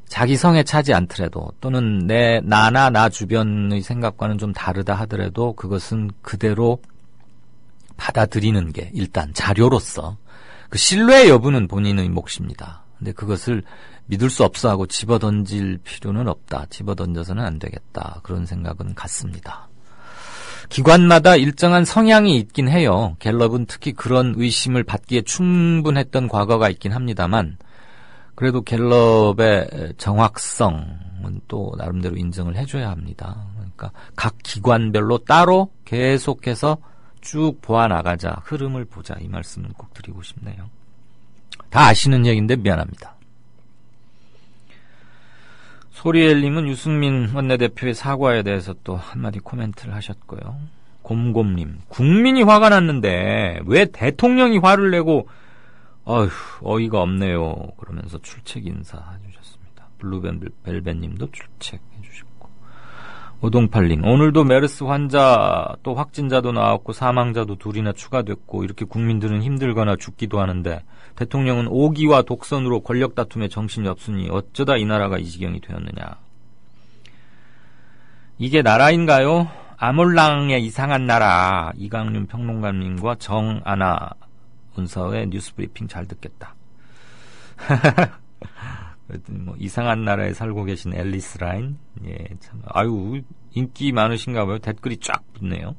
자기 성에 차지 않더라도, 또는 나나 나 주변의 생각과는 좀 다르다 하더라도 그것은 그대로 받아들이는 게 일단 자료로서, 그 신뢰 여부는 본인의 몫입니다. 근데 그것을 믿을 수 없어 하고 집어던질 필요는 없다. 집어던져서는 안 되겠다. 그런 생각은 같습니다. 기관마다 일정한 성향이 있긴 해요. 갤럽은 특히 그런 의심을 받기에 충분했던 과거가 있긴 합니다만, 그래도 갤럽의 정확성은 또 나름대로 인정을 해줘야 합니다. 그러니까 각 기관별로 따로 계속해서 쭉 보아나가자, 흐름을 보자, 이 말씀은 꼭 드리고 싶네요. 다 아시는 얘기인데 미안합니다. 소리엘님은 유승민 원내대표의 사과에 대해서 또 한마디 코멘트를 하셨고요. 곰곰님, 국민이 화가 났는데 왜 대통령이 화를 내고 어이가 없네요. 그러면서 출첵 인사해주셨습니다. 블루벨벳님도 출첵해주셨고, 오동팔님, 오늘도 메르스 환자 또 확진자도 나왔고 사망자도 2이나 추가됐고, 이렇게 국민들은 힘들거나 죽기도 하는데 대통령은 오기와 독선으로 권력 다툼에 정신이 없으니 어쩌다 이 나라가 이 지경이 되었느냐. 이게 나라인가요? 아몰랑의 이상한 나라. 이강윤 평론가님과 정아나 문서의 뉴스브리핑 잘 듣겠다. 이상한 나라에 살고 계신 앨리스 라인, 참, 인기 많으신가 봐요. 댓글이 쫙 붙네요.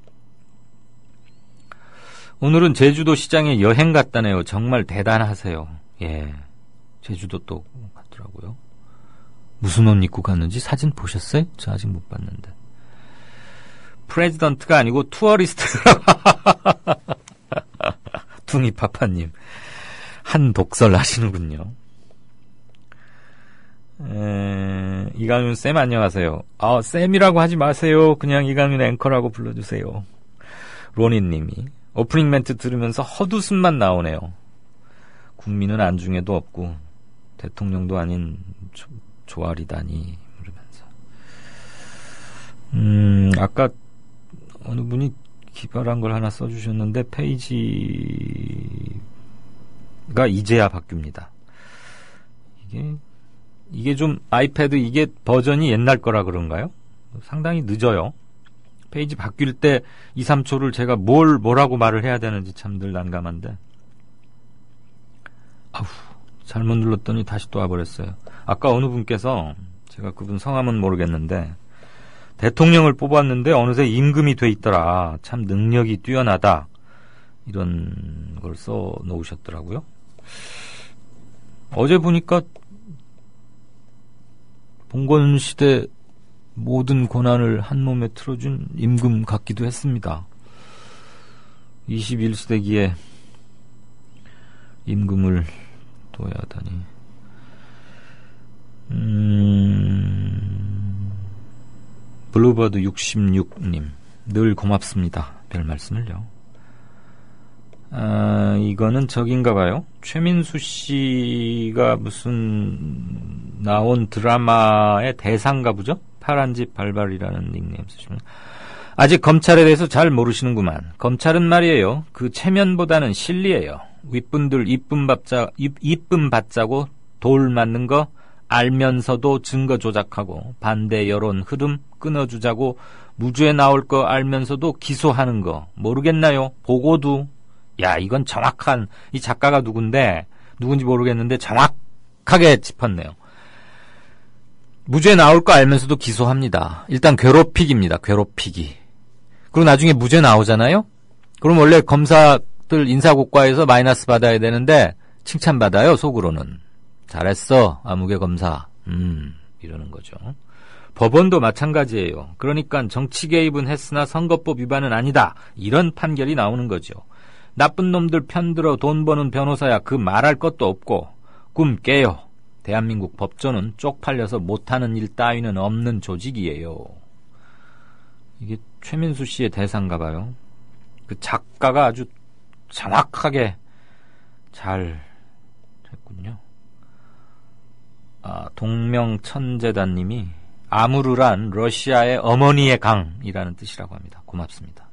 오늘은 제주도 시장에 여행 갔다네요. 정말 대단하세요. 제주도 또 갔더라고요. 무슨 옷 입고 갔는지 사진 보셨어요? 저 아직 못 봤는데. 프레지던트가 아니고 투어리스트라고. 둥이파파님, 한 독설 하시는군요. 이강윤 쌤 안녕하세요. 쌤이라고 하지 마세요. 그냥 이강윤 앵커라고 불러주세요. 로니님이 오프닝 멘트 들으면서 헛웃음만 나오네요. 국민은 안중에도 없고 대통령도 아닌 조알이다니, 그러면서. 아까 어느 분이 기발한 걸 하나 써주셨는데 페이지가 이제야 바뀝니다. 이게 좀 아이패드 이게 버전이 옛날 거라 그런가요? 상당히 늦어요. 페이지 바뀔 때 2, 3초를 제가 뭐라고 말을 해야 되는지 참 늘 난감한데. 아우, 잘못 눌렀더니 다시 또 와버렸어요. 아까 어느 분께서, 제가 그분 성함은 모르겠는데, 대통령을 뽑았는데 어느새 임금이 돼 있더라. 참 능력이 뛰어나다. 이런 걸 써 놓으셨더라고요. 어제 보니까 봉건시대 모든 고난을 한 몸에 틀어준 임금 같기도 했습니다. 21세기에 임금을 둬야 하다니. 블루버드 66님, 늘 고맙습니다. 별 말씀을요. 이거는 저긴가 봐요. 최민수 씨가 무슨 나온 드라마의 대사인가 보죠? 파란집 발발이라는 닉네임 쓰시면. 아직 검찰에 대해서 잘 모르시는구만. 검찰은 말이에요. 그 체면보다는 실리예요. 윗분들 이쁨 받자고 돌 맞는 거 알면서도 증거 조작하고 반대 여론 흐름 끊어주자고 무죄 나올 거 알면서도 기소하는 거 모르겠나요? 보고도. 야, 이건 정확한, 이 작가가 누군지 모르겠는데 정확하게 짚었네요. 무죄 나올 거 알면서도 기소합니다. 일단 괴롭히기입니다. 괴롭히기. 그리고 나중에 무죄 나오잖아요? 그럼 원래 검사들 인사고과에서 마이너스 받아야 되는데 칭찬받아요, 속으로는. 잘했어, 아무개 검사. 이러는 거죠. 법원도 마찬가지예요. 그러니까 정치 개입은 했으나 선거법 위반은 아니다. 이런 판결이 나오는 거죠. 나쁜 놈들 편들어 돈 버는 변호사야 그 말할 것도 없고 꿈 깨요. 대한민국 법조는 쪽팔려서 못하는 일 따위는 없는 조직이에요. 이게 최민수 씨의 대사인가 봐요. 그 작가가 아주 정확하게 잘 했군요. 동명천재단님이 아무르란 러시아의 어머니의 강이라는 뜻이라고 합니다. 고맙습니다.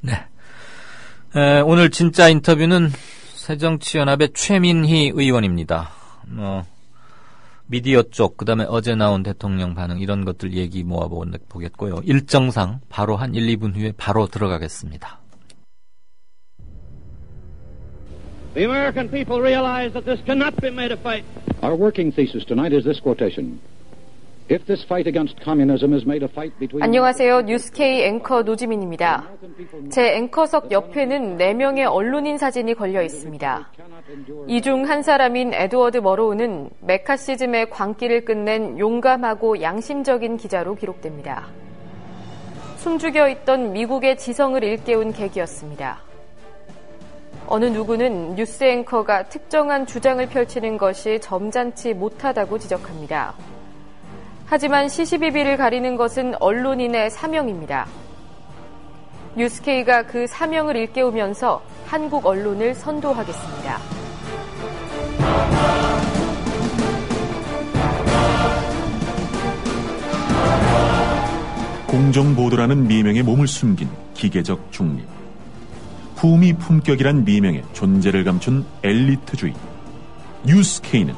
네. 오늘 진짜 인터뷰는 새정치연합의 최민희 의원입니다. 미디어 쪽, 그 다음에 어제 나온 대통령 반응, 이런 것들 얘기 모아보겠고요. 일정상 바로 한 1, 2분 후에 바로 들어가겠습니다. The American people realize that this cannot be made a fight. Our working thesis tonight is this quotation. If this fight against communism is made a fight between... 안녕하세요. 뉴스K 앵커 노지민입니다. 제 앵커석 옆에는 4명의 언론인 사진이 걸려 있습니다. 이 중 한 사람인 에드워드 머로우는 메카시즘의 광기를 끝낸 용감하고 양심적인 기자로 기록됩니다. 숨죽여 있던 미국의 지성을 일깨운 계기였습니다. 어느 누구는 뉴스 앵커가 특정한 주장을 펼치는 것이 점잖지 못하다고 지적합니다. 하지만 시시비비를 가리는 것은 언론인의 사명입니다. 뉴스K가 그 사명을 일깨우면서 한국 언론을 선도하겠습니다. 공정보도라는 미명에 몸을 숨긴 기계적 중립. 품위 품격이란 미명에 존재를 감춘 엘리트주의. 뉴스K는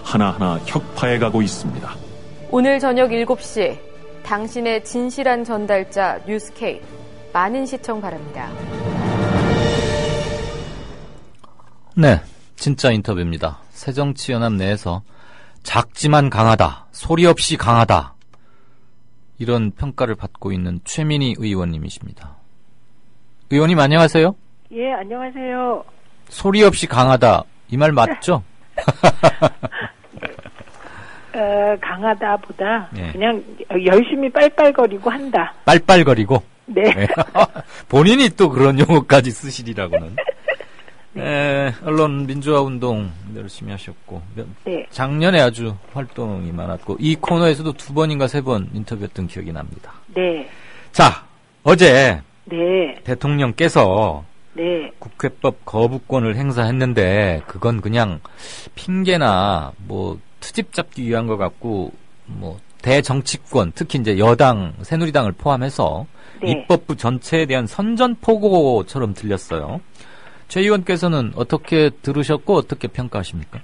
하나하나 혁파해 가고 있습니다. 오늘 저녁 7시 당신의 진실한 전달자 뉴스K 많은 시청 바랍니다. 네, 진짜 인터뷰입니다. 새정치연합 내에서 작지만 강하다, 소리 없이 강하다, 이런 평가를 받고 있는 최민희 의원님이십니다. 의원님 안녕하세요. 예, 안녕하세요. 소리 없이 강하다, 이 말 맞죠? 강하다보다 그냥 열심히 빨빨거리고 한다. 빨빨거리고? 네. 본인이 또 그런 용어까지 쓰시리라고는. 언론 민주화 운동 열심히 하셨고, 네. 작년에 아주 활동이 많았고, 이 코너에서도 2번인가 3번 인터뷰했던 기억이 납니다. 네. 자, 어제 네. 대통령께서 네. 국회법 거부권을 행사했는데 그건 그냥 핑계나 뭐 트집 잡기 위한 것 같고, 뭐 대정치권, 특히 이제 여당 새누리당을 포함해서 네. 입법부 전체에 대한 선전포고처럼 들렸어요. 최 의원께서는 어떻게 들으셨고 어떻게 평가하십니까?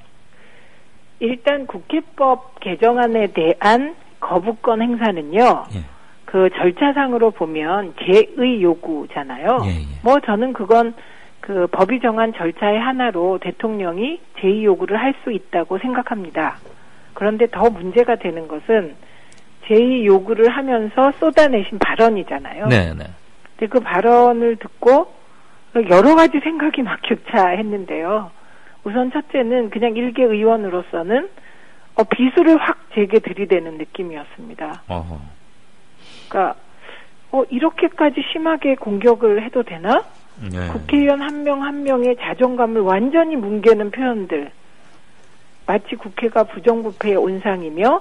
일단 국회법 개정안에 대한 거부권 행사는요. 예. 그 절차상으로 보면 제의 요구잖아요. 뭐 저는 그건 그 법이 정한 절차의 하나로 대통령이 제의 요구를 할 수 있다고 생각합니다. 그런데 더 문제가 되는 것은 제의 요구를 하면서 쏟아내신 발언이잖아요. 네네. 근데 그 발언을 듣고 여러 가지 생각이 막 교차했는데요. 우선 첫째는 그냥 일개 의원으로서는 비수를 확 제게 들이대는 느낌이었습니다. 그러니까 이렇게까지 심하게 공격을 해도 되나? 네. 국회의원 한 명 한 명의 자존감을 완전히 뭉개는 표현들. 마치 국회가 부정부패의 온상이며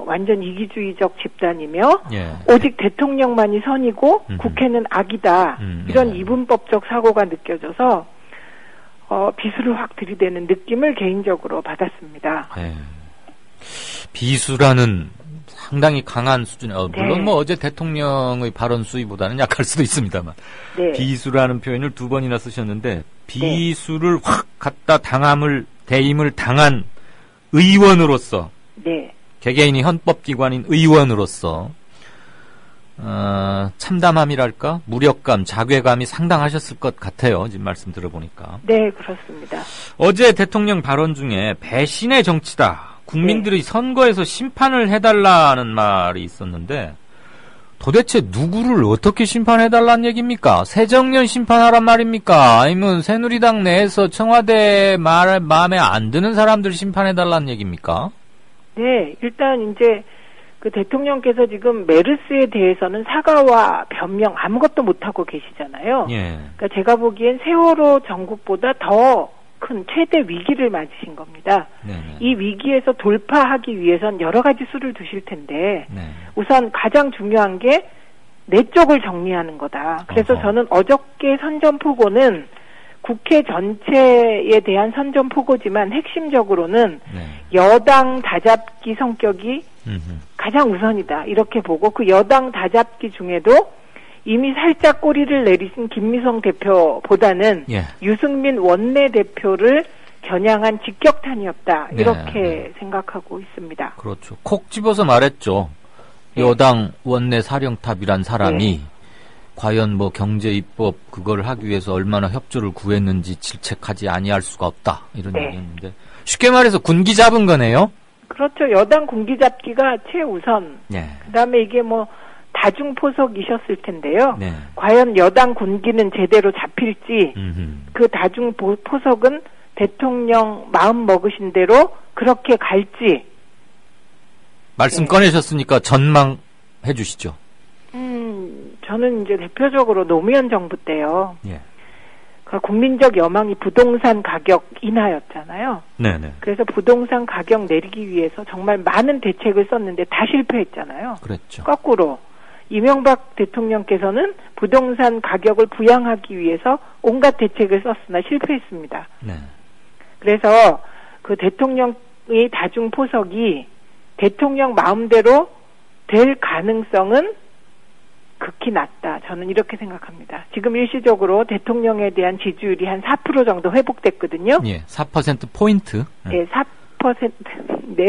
완전 이기주의적 집단이며 오직 대통령만이 선이고 국회는 악이다. 이런 이분법적 사고가 느껴져서 비수를 확 들이대는 느낌을 개인적으로 받았습니다. 비수라는 상당히 강한 수준. 물론 뭐 어제 대통령의 발언 수위보다는 약할 수도 있습니다만 비수라는 표현을 2번이나 쓰셨는데 비수를 확 갖다 대임을 당한 의원으로서 개개인이 헌법기관인 의원으로서 참담함이랄까 무력감, 자괴감이 상당하셨을 것 같아요. 지금 말씀 들어보니까. 네, 그렇습니다. 어제 대통령 발언 중에 배신의 정치다. 국민들이 선거에서 심판을 해달라는 말이 있었는데 도대체 누구를 어떻게 심판해달라는 얘기입니까? 새정년 심판하란 말입니까? 아니면 새누리당 내에서 청와대 말 마음에 안 드는 사람들 심판해달라는 얘기입니까? 네, 일단 이제 그 대통령께서 지금 메르스에 대해서는 사과와 변명 아무것도 못하고 계시잖아요. 그러니까 제가 보기엔 세월호 전국보다 더 큰 최대 위기를 맞으신 겁니다. 이 위기에서 돌파하기 위해선 여러 가지 수를 두실 텐데 우선 가장 중요한 게 내 쪽을 정리하는 거다. 그래서 저는 어저께 선전포고는 국회 전체에 대한 선전포고지만 핵심적으로는 여당 다잡기 성격이 가장 우선이다. 이렇게 보고 그 여당 다잡기 중에도 이미 살짝 꼬리를 내리신 김미성 대표보다는 유승민 원내대표를 겨냥한 직격탄이었다. 이렇게 생각하고 있습니다. 그렇죠. 콕 집어서 말했죠. 여당 원내 사령탑이란 사람이 과연 뭐 경제 입법 그걸 하기 위해서 얼마나 협조를 구했는지 질책하지 아니할 수가 없다. 이런 얘기였는데 쉽게 말해서 군기 잡은 거네요. 그렇죠. 여당 군기 잡기가 최우선. 그다음에 이게 뭐 다중포석이셨을 텐데요. 과연 여당 군기는 제대로 잡힐지 그 다중포석은 대통령 마음 먹으신 대로 그렇게 갈지. 말씀 꺼내셨으니까 전망해 주시죠. 저는 이제 대표적으로 노무현 정부 때요. 그 국민적 여망이 부동산 가격 인하였잖아요. 그래서 부동산 가격 내리기 위해서 정말 많은 대책을 썼는데 다 실패했잖아요. 그랬죠. 거꾸로 이명박 대통령께서는 부동산 가격을 부양하기 위해서 온갖 대책을 썼으나 실패했습니다. 그래서 그 대통령의 다중포석이 대통령 마음대로 될 가능성은 극히 낮다. 저는 이렇게 생각합니다. 지금 일시적으로 대통령에 대한 지지율이 한 4% 정도 회복됐거든요. 4%포인트. 네, 4%, 네.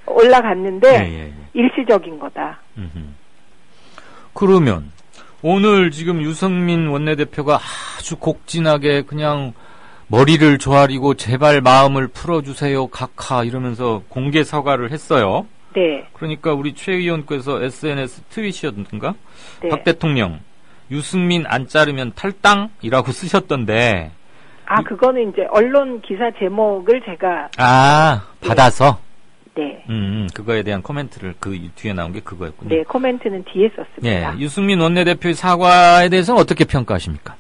올라갔는데 일시적인 거다. 그러면 오늘 지금 유승민 원내대표가 아주 곡진하게 그냥 머리를 조아리고 제발 마음을 풀어주세요 각하 이러면서 공개 사과를 했어요. 그러니까 우리 최 의원께서 SNS 트윗이었던가 박 대통령 유승민 안 자르면 탈당이라고 쓰셨던데. 그거는 이제 언론 기사 제목을 제가 받아서. 네. 그거에 대한 코멘트를 그 뒤에 나온 게 그거였군요. 네, 코멘트는 뒤에 썼습니다. 유승민 원내대표의 사과에 대해서는 어떻게 평가하십니까?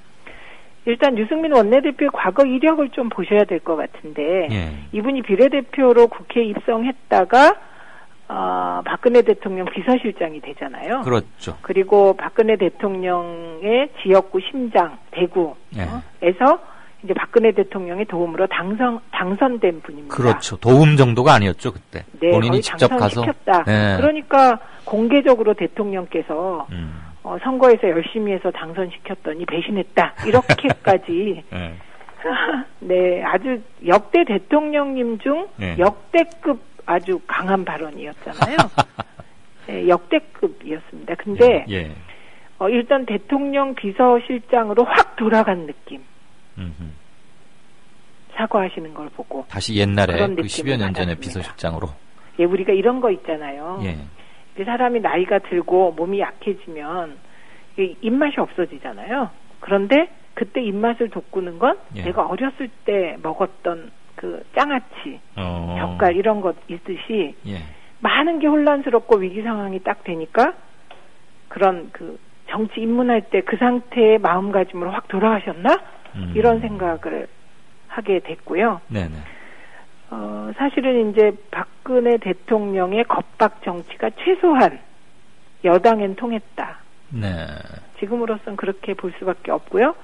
일단 유승민 원내대표의 과거 이력을 좀 보셔야 될 것 같은데 이분이 비례대표로 국회에 입성했다가 박근혜 대통령 비서실장이 되잖아요. 그렇죠. 그리고 박근혜 대통령의 지역구 심장 대구에서 이제 박근혜 대통령의 도움으로 당선된 분입니다. 그렇죠. 도움 정도가 아니었죠 그때. 본인이 직접 가서. 그러니까 공개적으로 대통령께서 선거에서 열심히 해서 당선시켰더니 배신했다. 이렇게까지. 네, 아주 역대 대통령님 중 역대급 아주 강한 발언이었잖아요. 예, 역대급이었습니다. 근데 예. 일단 대통령 비서실장으로 확 돌아간 느낌. 사과하시는 걸 보고 다시 옛날에 그 10여 년 전에 비서실장으로. 예, 우리가 이런 거 있잖아요. 예. 사람이 나이가 들고 몸이 약해지면 입맛이 없어지잖아요. 그런데 그때 입맛을 돋구는 건 예. 내가 어렸을 때 먹었던 그 장아찌, 젓갈 이런 것 있듯이 예. 많은 게 혼란스럽고 위기 상황이 딱 되니까 그런 그 정치 입문할 때 그 상태의 마음가짐으로 확 돌아가셨나? 이런 생각을 하게 됐고요. 네네. 사실은 이제 박근혜 대통령의 겁박 정치가 최소한 여당엔 통했다. 네. 지금으로선 그렇게 볼 수밖에 없고요.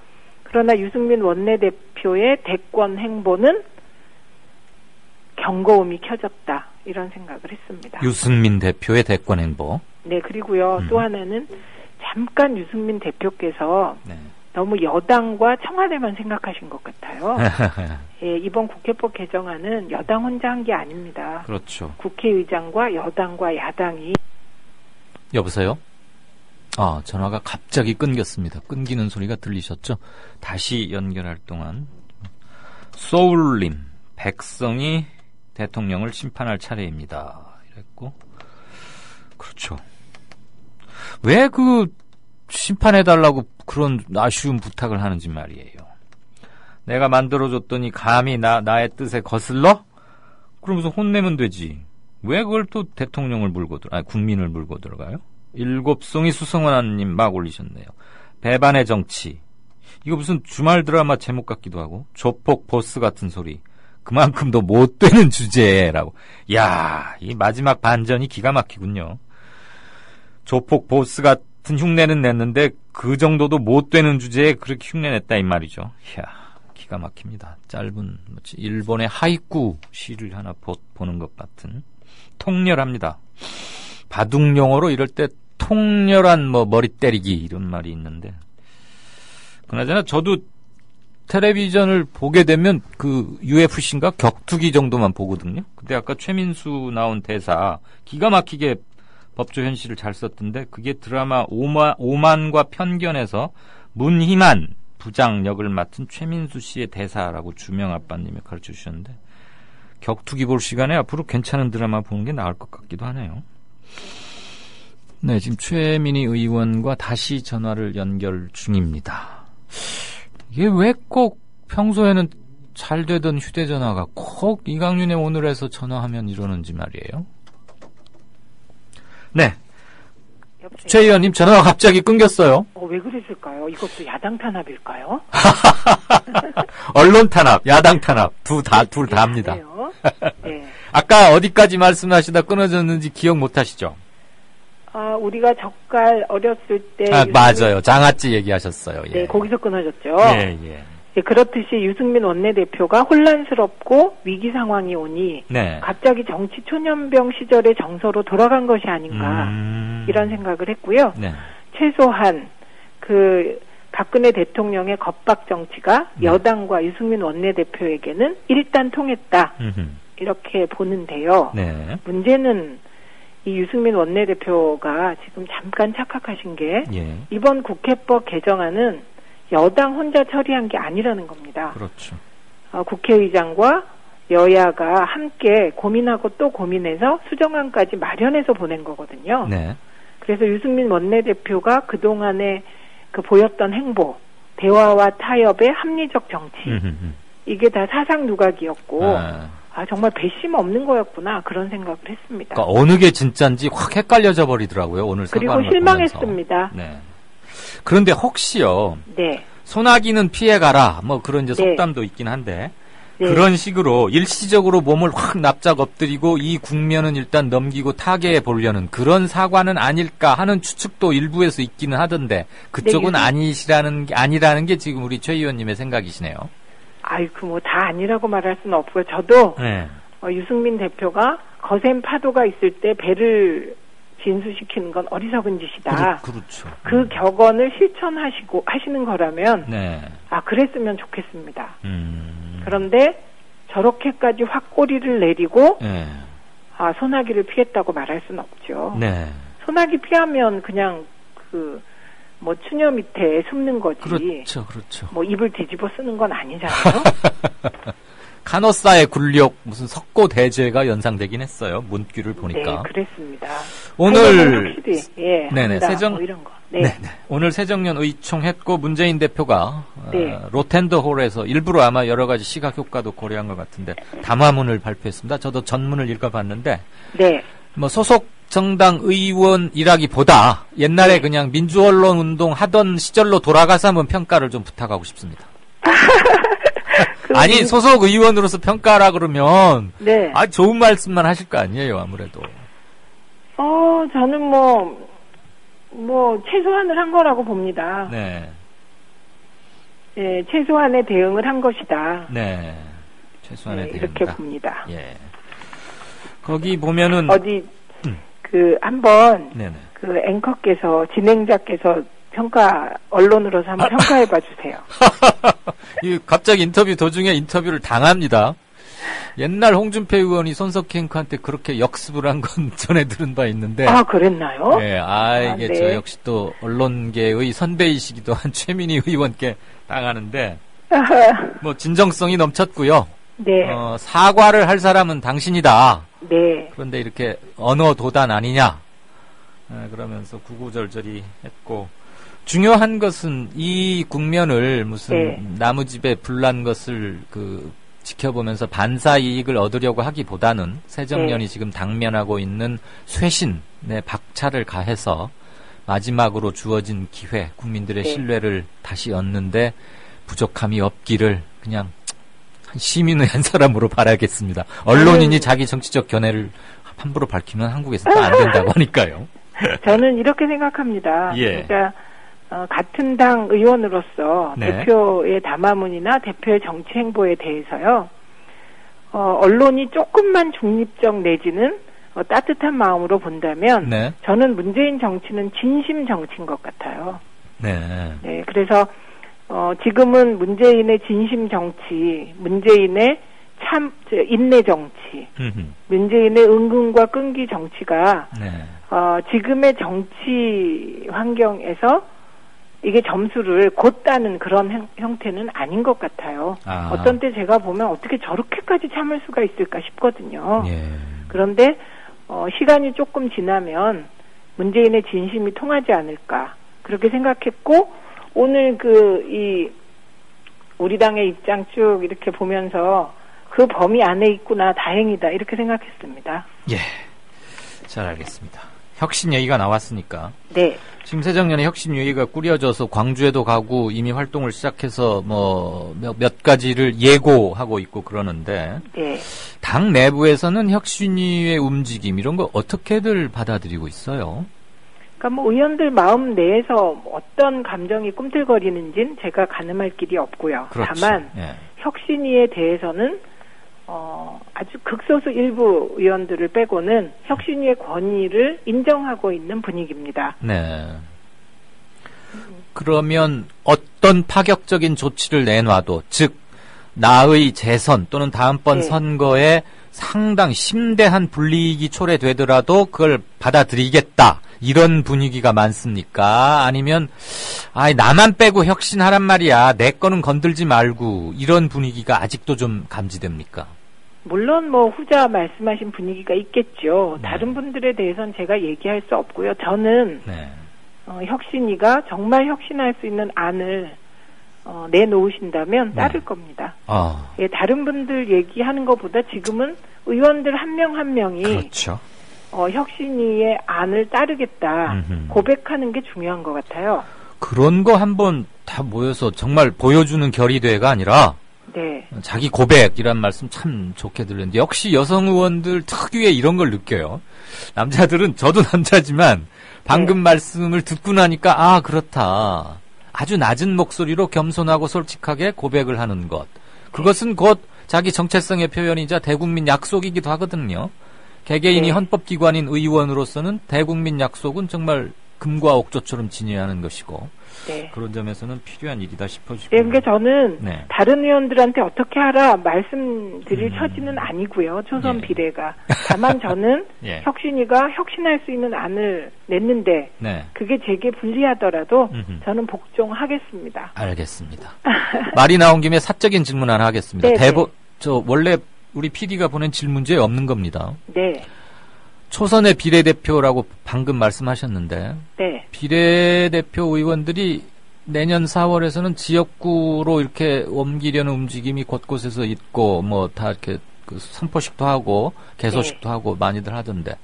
그러나 유승민 원내대표의 대권 행보는 경고음이 켜졌다. 이런 생각을 했습니다. 유승민 대표의 대권 행보. 네, 그리고요. 또 하나는 잠깐 유승민 대표께서 네. 너무 여당과 청와대만 생각하신 것 같아요. 예, 이번 국회법 개정안은 여당 혼자 한 게 아닙니다. 그렇죠. 국회의장과 여당과 야당이. 여보세요? 전화가 갑자기 끊겼습니다. 끊기는 소리가 들리셨죠? 다시 연결할 동안 소울님, 백성이 대통령을 심판할 차례입니다. 이랬고, 그렇죠. 왜 심판해달라고 그런 아쉬운 부탁을 하는지 말이에요. 내가 만들어줬더니 감히 나의 뜻에 거슬러? 그러면서 혼내면 되지. 왜 그걸 또 대통령을 국민을 물고 들어가요? 일곱송이 수성원님 막 올리셨네요. 배반의 정치. 이거 무슨 주말 드라마 제목 같기도 하고. 조폭 보스 같은 소리. 그만큼 더 못되는 주제라고. 야, 이 마지막 반전이 기가 막히군요. 조폭 보스 같은 흉내는 냈는데 그 정도도 못되는 주제에 그렇게 흉내냈다 이 말이죠. 이야, 기가 막힙니다. 짧은 일본의 하이쿠 시를 하나 보는 것 같은. 통렬합니다. 바둑용어로 이럴 때 통렬한 머리 때리기 이런 말이 있는데, 그나저나 저도 텔레비전을 보게 되면 그 UFC인가 격투기 정도만 보거든요. 근데 아까 최민수 나온 대사 기가 막히게 법조 현실을 잘 썼던데, 그게 드라마 오만과 편견에서 문희만 부장 역을 맡은 최민수 씨의 대사라고 주명 아빠님이 가르쳐 주셨는데, 격투기 볼 시간에 앞으로 괜찮은 드라마 보는 게 나을 것 같기도 하네요. 네, 지금 최민희 의원과 다시 전화를 연결 중입니다. 이게 왜 꼭 평소에는 잘 되던 휴대전화가 꼭 이강윤의 오늘에서 전화하면 이러는지 말이에요. 네. 여보세요? 최 의원님 전화가 갑자기 끊겼어요. 왜 그랬을까요? 이것도 야당 탄압일까요? 언론 탄압, 야당 탄압 둘 다 합니다. 네. 아까 어디까지 말씀하시다 끊어졌는지 기억 못 하시죠? 우리가 젓갈 어렸을 때. 맞아요. 장아찌 얘기하셨어요. 예. 네, 거기서 끊어졌죠. 예. 예, 그렇듯이 유승민 원내대표가 혼란스럽고 위기 상황이 오니 네. 갑자기 정치 초년병 시절의 정서로 돌아간 것이 아닌가 이런 생각을 했고요. 네. 최소한 그 박근혜 대통령의 겁박 정치가 여당과 유승민 원내대표에게는 일단 통했다. 이렇게 보는데요. 네. 문제는 이 유승민 원내대표가 지금 잠깐 착각하신 게 이번 국회법 개정안은 여당 혼자 처리한 게 아니라는 겁니다. 그렇죠. 국회의장과 여야가 함께 고민하고 또 고민해서 수정안까지 마련해서 보낸 거거든요. 네. 그래서 유승민 원내대표가 그동안에 보였던 행보, 대화와 타협의 합리적 정치, 이게 다 사상 누각이었고 정말 배심 없는 거였구나 그런 생각을 했습니다. 그러니까 어느 게 진짜인지 확 헷갈려져 버리더라고요. 오늘 그리고 실망했습니다. 네. 그런데 혹시요. 네. 소나기는 피해가라. 그런 이제 속담도 있긴 한데 그런 식으로 일시적으로 몸을 확 납작 엎드리고 이 국면은 일단 넘기고 타개해 보려는 그런 사과는 아닐까 하는 추측도 일부에서 있기는 하던데 그쪽은 아니라는 게 지금 우리 최 의원님의 생각이시네요. 아이고 다 아니라고 말할 수는 없고요. 저도 유승민 대표가 거센 파도가 있을 때 배를 진수시키는 건 어리석은 짓이다. 그렇죠. 그 격언을 하시는 거라면 그랬으면 좋겠습니다. 그런데 저렇게까지 확 꼬리를 내리고 소나기를 피했다고 말할 수는 없죠. 네. 소나기 피하면 그냥 뭐 추녀 밑에 숨는 거지. 그렇죠. 뭐 입을 뒤집어 쓰는 건 아니잖아요. 카노사의 굴욕 무슨 석고대죄가 연상되긴 했어요. 문귀를 보니까. 네, 그랬습니다. 오늘 확실히 네네 세정 뭐 이런 거. 네. 네네. 오늘 새정년 의총했고 문재인 대표가 네. 로텐더홀에서 일부러 아마 여러 가지 시각 효과도 고려한 것 같은데 담화문을 발표했습니다. 저도 전문을 읽어봤는데 네. 뭐 소속 정당 의원이라기보다 옛날에 그냥 민주언론 운동 하던 시절로 돌아가서 한번 평가를 좀 부탁하고 싶습니다. 아니 소속 의원으로서 평가라 그러면 네. 좋은 말씀만 하실 거 아니에요 아무래도. 저는 뭐 최소한을 한 거라고 봅니다. 네. 예, 최소한의 대응을 한 것이다. 네. 최소한의 대응이다. 이렇게 봅니다. 예. 거기 보면은 어디 한번 네네. 앵커께서 진행자께서 언론으로서 한번 평가해봐 주세요. 갑자기 인터뷰 도중에 인터뷰를 당합니다. 옛날 홍준표 의원이 손석희 앵커한테 그렇게 역습을 한 건 전에 들은 바 있는데. 그랬나요? 네, 이게 네. 저 역시 또 언론계의 선배이시기도 한 최민희 의원께 당하는데, 뭐 진정성이 넘쳤고요. 네. 사과를 할 사람은 당신이다. 네. 그런데 이렇게 언어 도단 아니냐? 그러면서 구구절절히 했고, 중요한 것은 이 국면을 무슨 나무집에 불난 것을 지켜보면서 반사 이익을 얻으려고 하기보다는 새정년이 지금 당면하고 있는 쇄신에 박차를 가해서 마지막으로 주어진 기회, 국민들의 신뢰를 다시 얻는데 부족함이 없기를 그냥 한 시민의 한 사람으로 바라겠습니다. 언론인이 자기 정치적 견해를 함부로 밝히면 한국에서 또 안 된다고 하니까요. 저는 이렇게 생각합니다. 예. 그러니까 같은 당 의원으로서 대표의 담화문이나 대표의 정치 행보에 대해서요. 언론이 조금만 중립적 내지는 따뜻한 마음으로 본다면 저는 문재인 정치는 진심 정치인 것 같아요. 네. 네, 그래서 지금은 문재인의 진심 정치, 문재인의 인내 정치, 문재인의 은근과 끈기 정치가 지금의 정치 환경에서 이게 점수를 곧 따는 그런 형태는 아닌 것 같아요. 어떤 때 제가 보면 어떻게 저렇게까지 참을 수가 있을까 싶거든요. 예. 그런데 시간이 조금 지나면 문재인의 진심이 통하지 않을까 그렇게 생각했고 오늘 우리 당의 입장 쭉 이렇게 보면서 그 범위 안에 있구나 다행이다 이렇게 생각했습니다. 예, 잘 알겠습니다. 혁신 얘기가 나왔으니까. 네. 지금 새정년에 혁신 위기가 꾸려져서 광주에도 가고 이미 활동을 시작해서 몇 가지를 예고하고 있고 그러는데 당 내부에서는 혁신위의 움직임 이런 거 어떻게들 받아들이고 있어요? 그러니까 의원들 마음 내에서 어떤 감정이 꿈틀거리는지는 제가 가늠할 길이 없고요. 그렇죠. 다만 혁신위에 대해서는 아주 극소수 일부 의원들을 빼고는 혁신위의 권위를 인정하고 있는 분위기입니다. 네. 그러면 어떤 파격적인 조치를 내놔도 즉 나의 재선 또는 다음번 선거에 상당히 심대한 불이익이 초래되더라도 그걸 받아들이겠다. 이런 분위기가 많습니까? 아니면 나만 빼고 혁신하란 말이야. 내 거는 건들지 말고 이런 분위기가 아직도 좀 감지됩니까? 물론 후자 말씀하신 분위기가 있겠죠. 다른 분들에 대해서는 제가 얘기할 수 없고요. 저는 혁신위가 정말 혁신할 수 있는 안을 내놓으신다면 따를 겁니다. 예, 다른 분들 얘기하는 것보다 지금은 의원들 한 명 한 명이 그렇죠. 혁신위의 안을 따르겠다 고백하는 게 중요한 것 같아요. 그런 거 한번 다 모여서 정말 보여주는 결의대회가 아니라 자기 고백이란 말씀 참 좋게 들렸는데 역시 여성 의원들 특유의 이런 걸 느껴요. 남자들은 저도 남자지만 방금 말씀을 듣고 나니까 그렇다. 아주 낮은 목소리로 겸손하고 솔직하게 고백을 하는 것. 그것은 곧 자기 정체성의 표현이자 대국민 약속이기도 하거든요. 개개인이 헌법기관인 의원으로서는 대국민 약속은 정말 금과 옥조처럼 지내야 하는 것이고 네. 그런 점에서는 필요한 일이다 싶어지고. 네, 그러니까 저는 네. 다른 의원들한테 어떻게 하라 말씀드릴 처지는 아니고요. 초선 예. 비례가. 다만 저는 예. 혁신위가 혁신할 수 있는 안을 냈는데 네. 그게 제게 불리하더라도 저는 복종하겠습니다. 알겠습니다. 말이 나온 김에 사적인 질문 하나 하겠습니다. 네, 원래 우리 PD가 보낸 질문지에 없는 겁니다. 네. 초선의 비례대표라고 방금 말씀하셨는데 네. 비례대표 의원들이 내년 4월에서는 지역구로 이렇게 옮기려는 움직임이 곳곳에서 있고 뭐 다 이렇게 그 선포식도 하고 개소식도 하고 많이들 하던데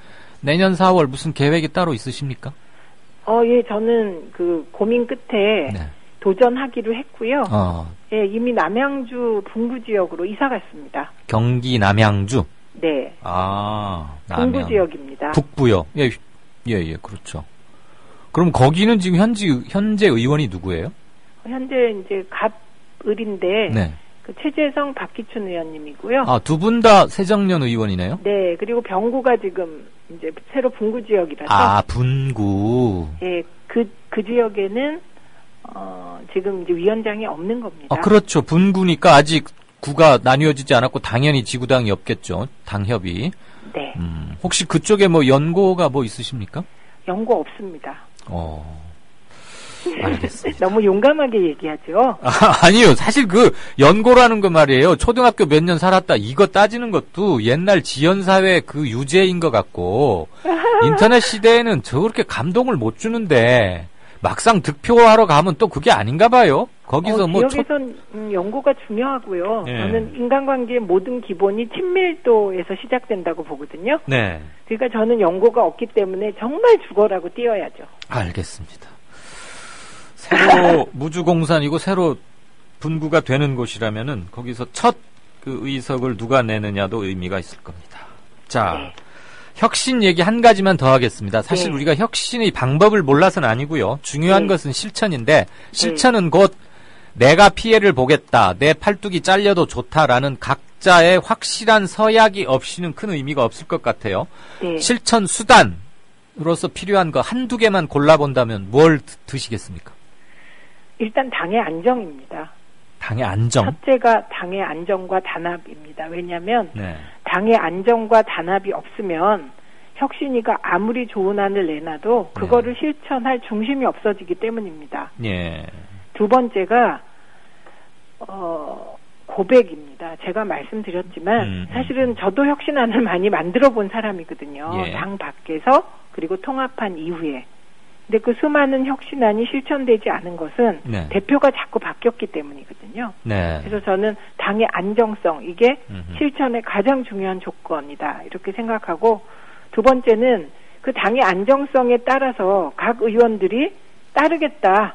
내년 4월 무슨 계획이 따로 있으십니까? 예, 저는 그 고민 끝에 도전하기로 했고요. 예, 이미 남양주 분구 지역으로 이사 갔습니다. 경기 남양주? 네. 남양. 동부 지역입니다. 북부요. 예, 그렇죠. 그럼 거기는 지금 현재 의원이 누구예요? 현재 이제 갑을인데 네. 그 최재성 박기춘 의원님이고요. 두 분 다 새정년 의원이네요. 네, 그리고 병구가 지금 이제 새로 분구 지역이라서. 분구. 예, 그 지역에는 지금 이제 위원장이 없는 겁니다. 그렇죠. 분구니까 아직 구가 나뉘어지지 않았고 당연히 지구당이 없겠죠. 당협이. 네. 혹시 그쪽에 뭐 연고가 뭐 있으십니까? 연고 없습니다. 알겠습니다. 너무 용감하게 얘기하죠. 아니요. 사실 그 연고라는 거 말이에요. 초등학교 몇 년 살았다 이거 따지는 것도 옛날 지연사회 그 유죄인 것 같고 인터넷 시대에는 저렇게 감동을 못 주는데 막상 득표하러 가면 또 그게 아닌가 봐요. 거기서 지역에선 연고가 중요하고요. 네. 저는 인간관계의 모든 기본이 친밀도에서 시작된다고 보거든요. 네. 그러니까 저는 연고가 없기 때문에 정말 죽어라고 뛰어야죠. 알겠습니다. 새로 무주공산이고 새로 분구가 되는 곳이라면은 거기서 첫 그 의석을 누가 내느냐도 의미가 있을 겁니다. 자. 네. 혁신 얘기 한 가지만 더 하겠습니다. 사실 우리가 혁신의 방법을 몰라서는 아니고요. 중요한 것은 실천인데 실천은 곧 내가 피해를 보겠다. 내 팔뚝이 잘려도 좋다라는 각자의 확실한 서약이 없이는 큰 의미가 없을 것 같아요. 실천 수단으로서 필요한 거 한두 개만 골라본다면 뭘 드시겠습니까? 일단 당의 안정입니다. 당의 안정? 첫째가 당의 안정과 단합입니다. 왜냐하면 당의 안정과 단합이 없으면 혁신위가 아무리 좋은 안을 내놔도 그거를 실천할 중심이 없어지기 때문입니다. 두 번째가 고백입니다. 제가 말씀드렸지만 사실은 저도 혁신안을 많이 만들어 본 사람이거든요. 당 밖에서 그리고 통합한 이후에. 근데 그 수많은 혁신안이 실천되지 않은 것은 대표가 자꾸 바뀌었기 때문이거든요. 그래서 저는 당의 안정성, 이게 실천의 가장 중요한 조건이다. 이렇게 생각하고 두 번째는 그 당의 안정성에 따라서 각 의원들이 따르겠다.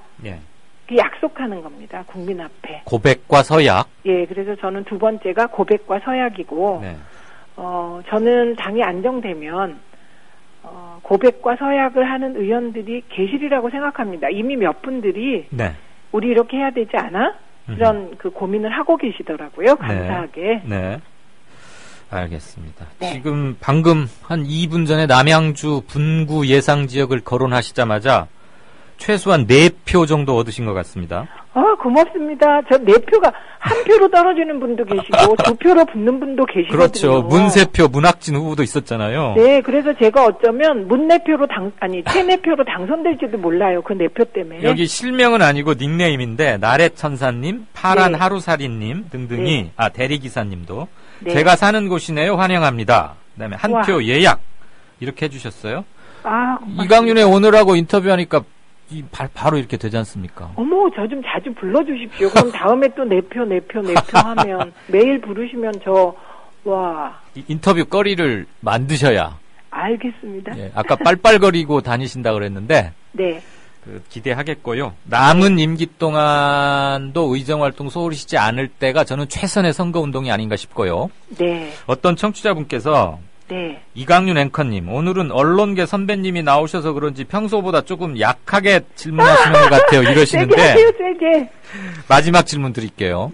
약속하는 겁니다. 국민 앞에. 고백과 서약. 예, 그래서 저는 두 번째가 고백과 서약이고 저는 당이 안정되면 고백과 서약을 하는 의원들이 계시리라고 생각합니다. 이미 몇 분들이 우리 이렇게 해야 되지 않아? 이런 그 고민을 하고 계시더라고요. 감사하게. 네. 알겠습니다. 지금 방금 한 2분 전에 남양주 분구 예상 지역을 거론하시자마자 최소한 4표 정도 얻으신 것 같습니다. 고맙습니다. 저 4표가 1표로 떨어지는 분도 계시고 2표로 붙는 분도 계시거든요. 그렇죠. 문세표, 문학진 후보도 있었잖아요. 네, 그래서 제가 어쩌면 최내표로 당선될지도 몰라요. 그 4표 때문에. 여기 실명은 아니고 닉네임인데 나래천사님, 파란 하루살이님 등등이 대리기사님도 제가 사는 곳이네요. 환영합니다. 그다음에 한 표 예약 이렇게 해주셨어요. 이강윤의 오늘하고 인터뷰하니까 바로 이렇게 되지 않습니까? 어머, 저 좀 자주 불러주십시오. 그럼 다음에 또 4표 하면 매일 부르시면 인터뷰 거리를 만드셔야. 알겠습니다. 아까 빨빨거리고 다니신다 그랬는데 기대하겠고요. 남은 임기 동안도 의정활동 소홀히 쉬지 않을 때가 저는 최선의 선거운동이 아닌가 싶고요. 어떤 청취자분께서 이강윤 앵커님, 오늘은 언론계 선배님이 나오셔서 그런지 평소보다 조금 약하게 질문하시는 것 같아요. 이러시는데 세게. 마지막 질문 드릴게요.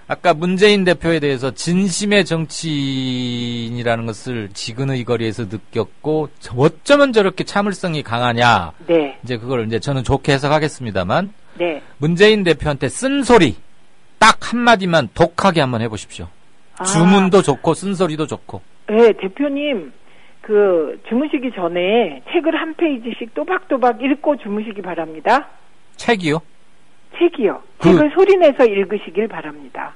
아까 문재인 대표에 대해서 진심의 정치인이라는 것을 지근의 거리에서 느꼈고 어쩌면 저렇게 참을성이 강하냐. 네. 이제 그걸 이제 저는 좋게 해석하겠습니다만. 네. 문재인 대표한테 쓴소리 딱 한마디만 독하게 한번 해보십시오. 주문도 좋고 쓴소리도 좋고. 네, 대표님 주무시기 전에 책을 한 페이지씩 또박또박 읽고 주무시기 바랍니다. 책이요? 책이요. 책을 소리내서 읽으시길 바랍니다.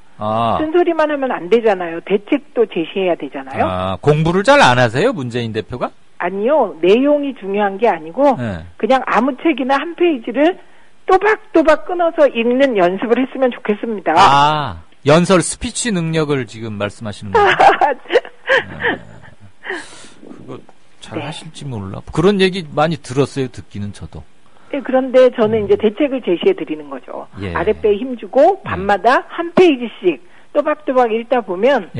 쓴소리만 하면 안 되잖아요. 대책도 제시해야 되잖아요. 공부를 잘 안 하세요, 문재인 대표가? 아니요. 내용이 중요한 게 아니고 네. 그냥 아무 책이나 한 페이지를 또박또박 끊어서 읽는 연습을 했으면 좋겠습니다. 연설 스피치 능력을 지금 말씀하시는 거예요? 그거 잘 하실지 몰라. 그런 얘기 많이 들었어요, 듣기는 저도. 네, 그런데 저는 이제 대책을 제시해 드리는 거죠. 예. 아랫배에 힘주고 밤마다 한 페이지씩 또박또박 읽다 보면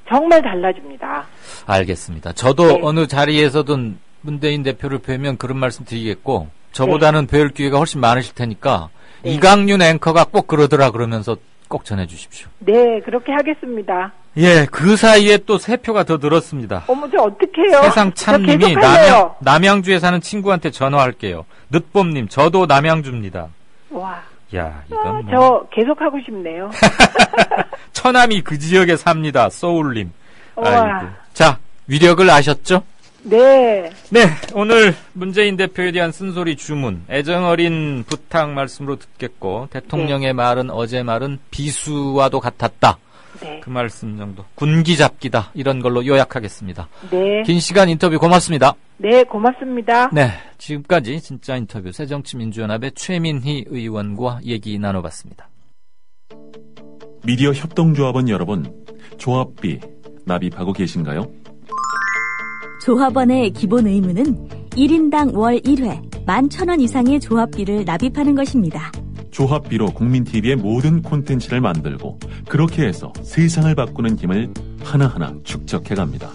정말 달라집니다. 알겠습니다. 저도 어느 자리에서든 문재인 대표를 뵈면 그런 말씀 드리겠고 저보다는 뵐 기회가 훨씬 많으실 테니까 이강윤 앵커가 꼭 그러더라 그러면서 꼭 전해주십시오. 네, 그렇게 하겠습니다. 예, 그 사이에 또 세 표가 더 늘었습니다. 어머, 저 어떡해요? 세상 참님이 남양주에 사는 친구한테 전화할게요. 늦봄님, 저도 남양주입니다. 와. 야, 이건 뭐. 저 계속 하고 싶네요. 처남이 그 지역에 삽니다. 소울님. 아이고. 자, 위력을 아셨죠? 네. 네, 오늘 문재인 대표에 대한 쓴소리 주문, 애정어린 부탁 말씀으로 듣겠고 대통령의 말은 어제 말은 비수와도 같았다. 네. 그 말씀 정도. 군기잡기다. 이런 걸로 요약하겠습니다. 네. 긴 시간 인터뷰 고맙습니다. 네, 고맙습니다. 네, 지금까지 진짜 인터뷰 새정치민주연합의 최민희 의원과 얘기 나눠봤습니다. 미디어 협동조합원 여러분, 조합비 납입하고 계신가요? 조합원의 기본 의무는 1인당 월 1회 11,000원 이상의 조합비를 납입하는 것입니다. 조합비로 국민TV의 모든 콘텐츠를 만들고 그렇게 해서 세상을 바꾸는 힘을 하나하나 축적해갑니다.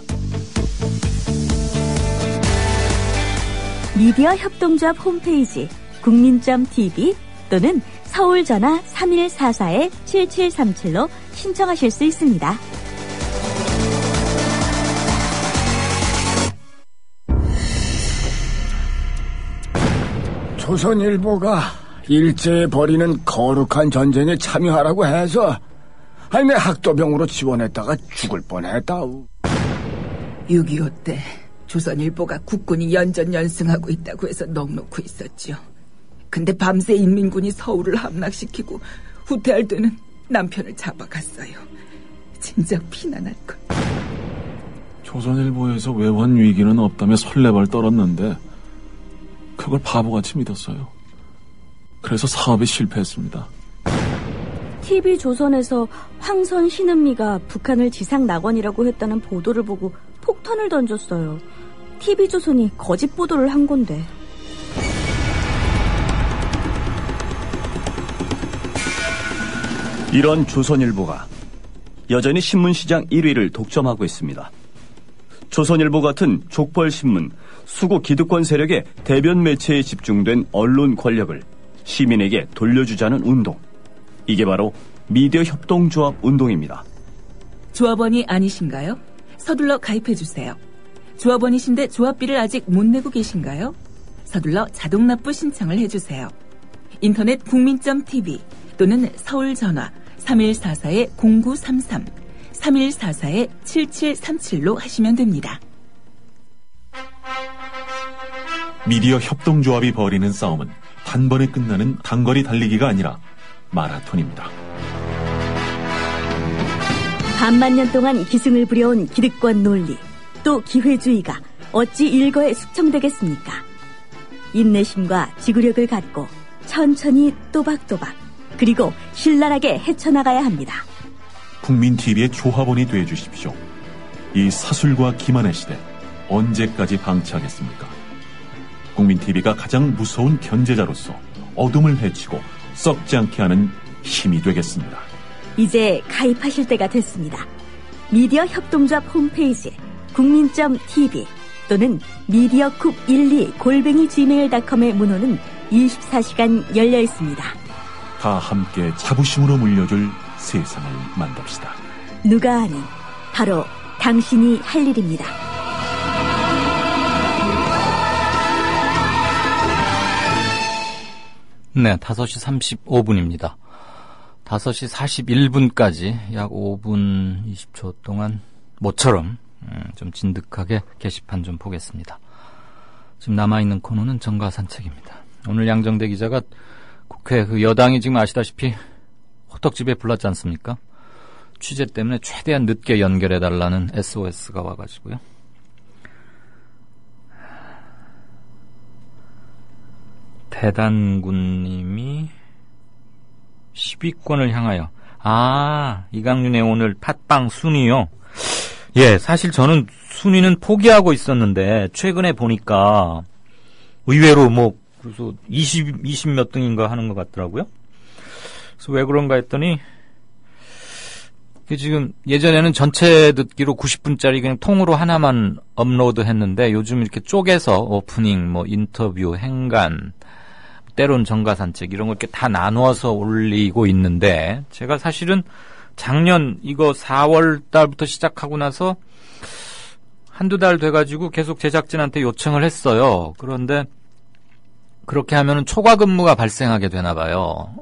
미디어 협동조합 홈페이지 국민.tv 또는 서울 전화 3144-7737로 신청하실 수 있습니다. 조선일보가 일제에 벌이는 거룩한 전쟁에 참여하라고 해서 내 학도병으로 지원했다가 죽을 뻔했다우. 6.25 때 조선일보가 국군이 연전연승하고 있다고 해서 넋놓고 있었죠. 근데 밤새 인민군이 서울을 함락시키고 후퇴할 때는 남편을 잡아갔어요. 진작 피난할걸. 조선일보에서 외환 위기는 없다며 설레발 떨었는데 그걸 바보같이 믿었어요. 그래서 사업에 실패했습니다. TV조선에서 황선 신은미가 북한을 지상낙원이라고 했다는 보도를 보고 폭탄을 던졌어요. TV조선이 거짓 보도를 한 건데. 이런 조선일보가 여전히 신문시장 1위를 독점하고 있습니다. 조선일보 같은 족벌신문, 수구 기득권 세력의 대변 매체에 집중된 언론 권력을 시민에게 돌려주자는 운동. 이게 바로 미디어 협동조합 운동입니다. 조합원이 아니신가요? 서둘러 가입해주세요. 조합원이신데 조합비를 아직 못 내고 계신가요? 서둘러 자동납부 신청을 해주세요. 인터넷 국민.tv 또는 서울 전화 3144-0933, 3144-7737로 하시면 됩니다. 미디어 협동조합이 벌이는 싸움은 단번에 끝나는 단거리 달리기가 아니라 마라톤입니다. 반만 년 동안 기승을 부려온 기득권 논리, 또 기회주의가 어찌 일거에 숙청되겠습니까? 인내심과 지구력을 갖고 천천히 또박또박 그리고 신랄하게 헤쳐나가야 합니다. 국민TV의 조합원이 되어주십시오. 이 사술과 기만의 시대 언제까지 방치하겠습니까? 국민TV가 가장 무서운 견제자로서 어둠을 헤치고 썩지 않게 하는 힘이 되겠습니다. 이제 가입하실 때가 됐습니다. 미디어 협동조합 홈페이지 국민.tv 또는 mediacoup12@gmail.com의 문호는 24시간 열려 있습니다. 다 함께 자부심으로 물려줄 세상을 만듭시다. 누가 하는 바로 당신이 할 일입니다. 네, 5시 35분입니다. 5시 41분까지 약 5분 20초 동안 모처럼 좀 진득하게 게시판 좀 보겠습니다. 지금 남아있는 코너는 정가 산책입니다. 오늘 양정대 기자가 국회 여당이 지금 아시다시피 호떡집에 불났지 않습니까? 취재 때문에 최대한 늦게 연결해달라는 SOS가 와가지고요. 대단군님이 10위권을 향하여 이강윤의 오늘 팟빵 순위요. 예, 사실 저는 순위는 포기하고 있었는데 최근에 보니까 의외로 그래서 20 몇 등인가 하는 것 같더라고요. 그래서 왜 그런가 했더니 지금 예전에는 전체 듣기로 90분짜리 그냥 통으로 하나만 업로드 했는데 요즘 이렇게 쪼개서 오프닝, 인터뷰, 행간, 때론 정가산책 이런 걸 이렇게 다 나누어서 올리고 있는데 제가 사실은 작년 이거 4월 달부터 시작하고 나서 한두 달 돼가지고 계속 제작진한테 요청을 했어요. 그런데 그렇게 하면은 초과 근무가 발생하게 되나 봐요.